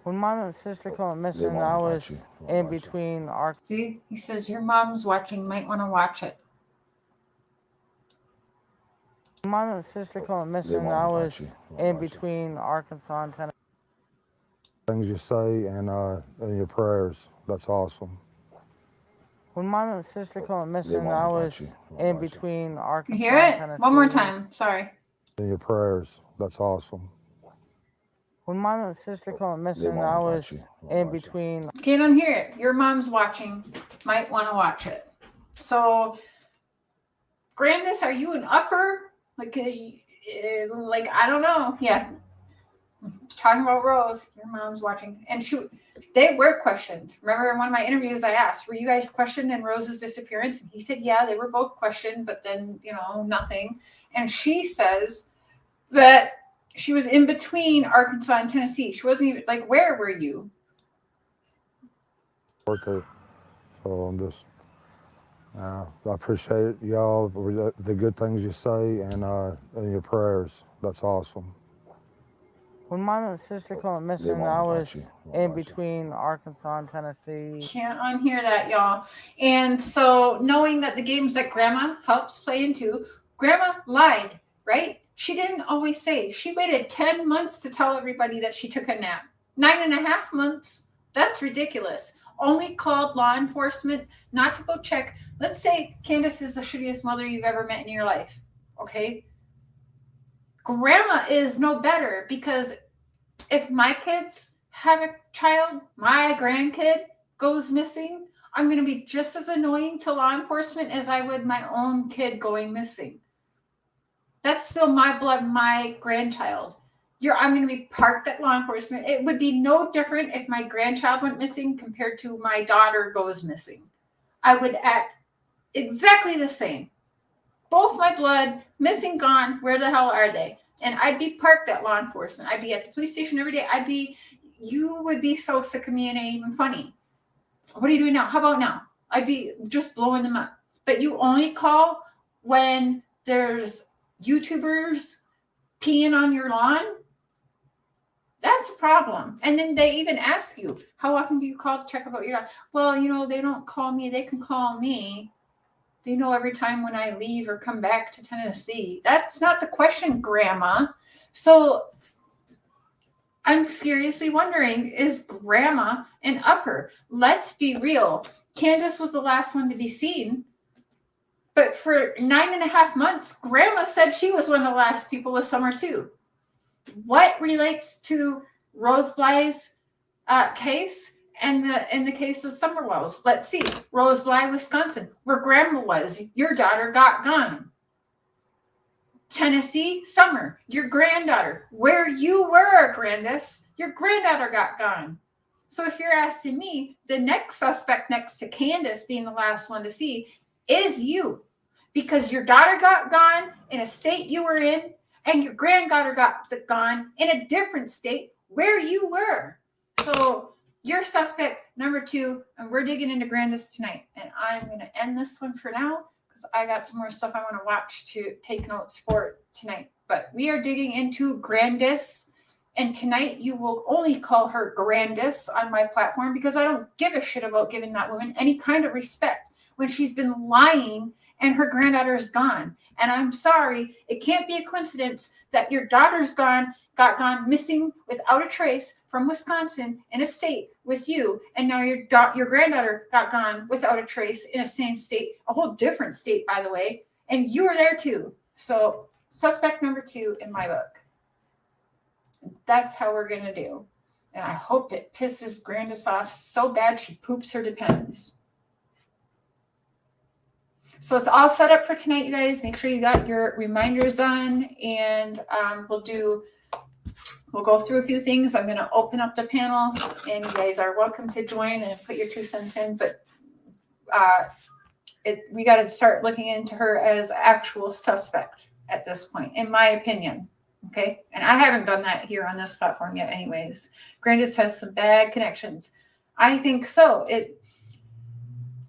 K: When mom and sister come missing, I was in between Arkansas.
B: See, he says your mom's watching. Might want to watch it.
K: When mom and sister come missing, I was in between Arkansas and Tennessee.
L: Things you say and your prayers. That's awesome.
K: When mom and sister come missing, I was in between Arkansas
B: You hear
K: and
B: it?
K: Tennessee.
B: 1 more time. Sorry.
L: And your prayers. That's awesome.
K: When mom and sister come missing, I was in between.
B: Okay, don't hear it. Your mom's watching. Might want to watch it. So, Grandis, are you an upper? Like I don't know. Yeah. Talking about Rose, your mom's watching. And they were questioned. Remember in one of my interviews I asked, were you guys questioned in Rose's disappearance? And he said, yeah, they were both questioned, but then, nothing. And she says that she was in between Arkansas and Tennessee. She wasn't even, where were you?
L: Birthday. So I'm just, I appreciate y'all, the good things you say and your prayers. That's awesome.
K: When mom and sister come missing, I was in between Arkansas and Tennessee.
B: Can't unhear that, y'all. And so knowing that the games that Grandma helps play into, Grandma lied, right? She didn't always say. She waited 10 months to tell everybody that she took a nap. 9.5 months. That's ridiculous. Only called law enforcement not to go check. Let's say Candace is the shittiest mother you've ever met in your life. Okay? Grandma is no better, because if my kids have a child, my grandkid goes missing, I'm going to be just as annoying to law enforcement as I would my own kid going missing. That's still my blood, my grandchild. I'm going to be parked at law enforcement. It would be no different if my grandchild went missing compared to my daughter goes missing. I would act exactly the same. Both my blood, missing, gone, where the hell are they? And I'd be parked at law enforcement. I'd be at the police station every day. You would be so sick of me and it ain't even funny. What are you doing now? How about now? I'd be just blowing them up. But you only call when there's YouTubers peeing on your lawn? That's a problem. And then they even ask you, how often do you call to check about your dog? Well, they don't call me. They can call me. They know every time when I leave or come back to Tennessee. That's not the question, Grandma. So I'm seriously wondering, is Grandma an upper? Let's be real. Candace was the last one to be seen. But for 9.5 months, Grandma said she was one of the last people this summer too. What relates to Rose Bly's case and in the case of Summerwells? Let's see. Rose Bly, Wisconsin, where Grandma was. Your daughter got gone. Tennessee, Summer, your granddaughter, where you were, Grandis, your granddaughter got gone. So if you're asking me, the next suspect next to Candace being the last one to see is you, because your daughter got gone in a state you were in, and your granddaughter got gone in a different state where you were. So you're suspect number 2, and we're digging into Grandis tonight. And I'm going to end this one for now because I got some more stuff I want to watch to take notes for tonight. But we are digging into Grandis, and tonight you will only call her Grandis on my platform because I don't give a shit about giving that woman any kind of respect when she's been lying and her granddaughter is gone. And I'm sorry, it can't be a coincidence that your daughter's got gone missing without a trace from Wisconsin in a state with you, and now your granddaughter got gone without a trace in a same state, a whole different state, by the way, and you were there too. So suspect number 2 in my book. That's how we're gonna do. And I hope it pisses Grandis off so bad she poops her depends. So it's all set up for tonight, you guys. Make sure you got your reminders on, and we'll go through a few things. I'm going to open up the panel, and you guys are welcome to join and put your 2 cents in. But we got to start looking into her as actual suspect at this point, in my opinion. Okay, and I haven't done that here on this platform yet, anyways. Grandis has some bad connections. I think so.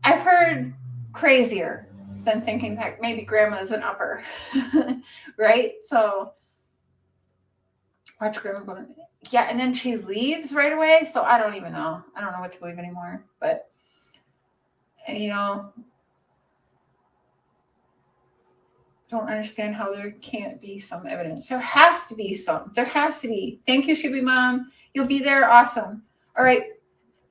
B: I've heard crazier than thinking that maybe Grandma's an upper, right? So watch Grandma go to, yeah, and then she leaves right away. So I don't even know. I don't know what to believe anymore. But don't understand how there can't be some evidence. There has to be some. There has to be. Thank you, Shuby Mom. You'll be there. Awesome. All right.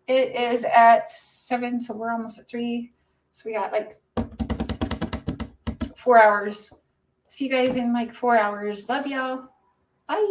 B: It is at 7, so we're almost at 3. So we got like 4 hours. See you guys in like 4 hours. Love y'all. Bye.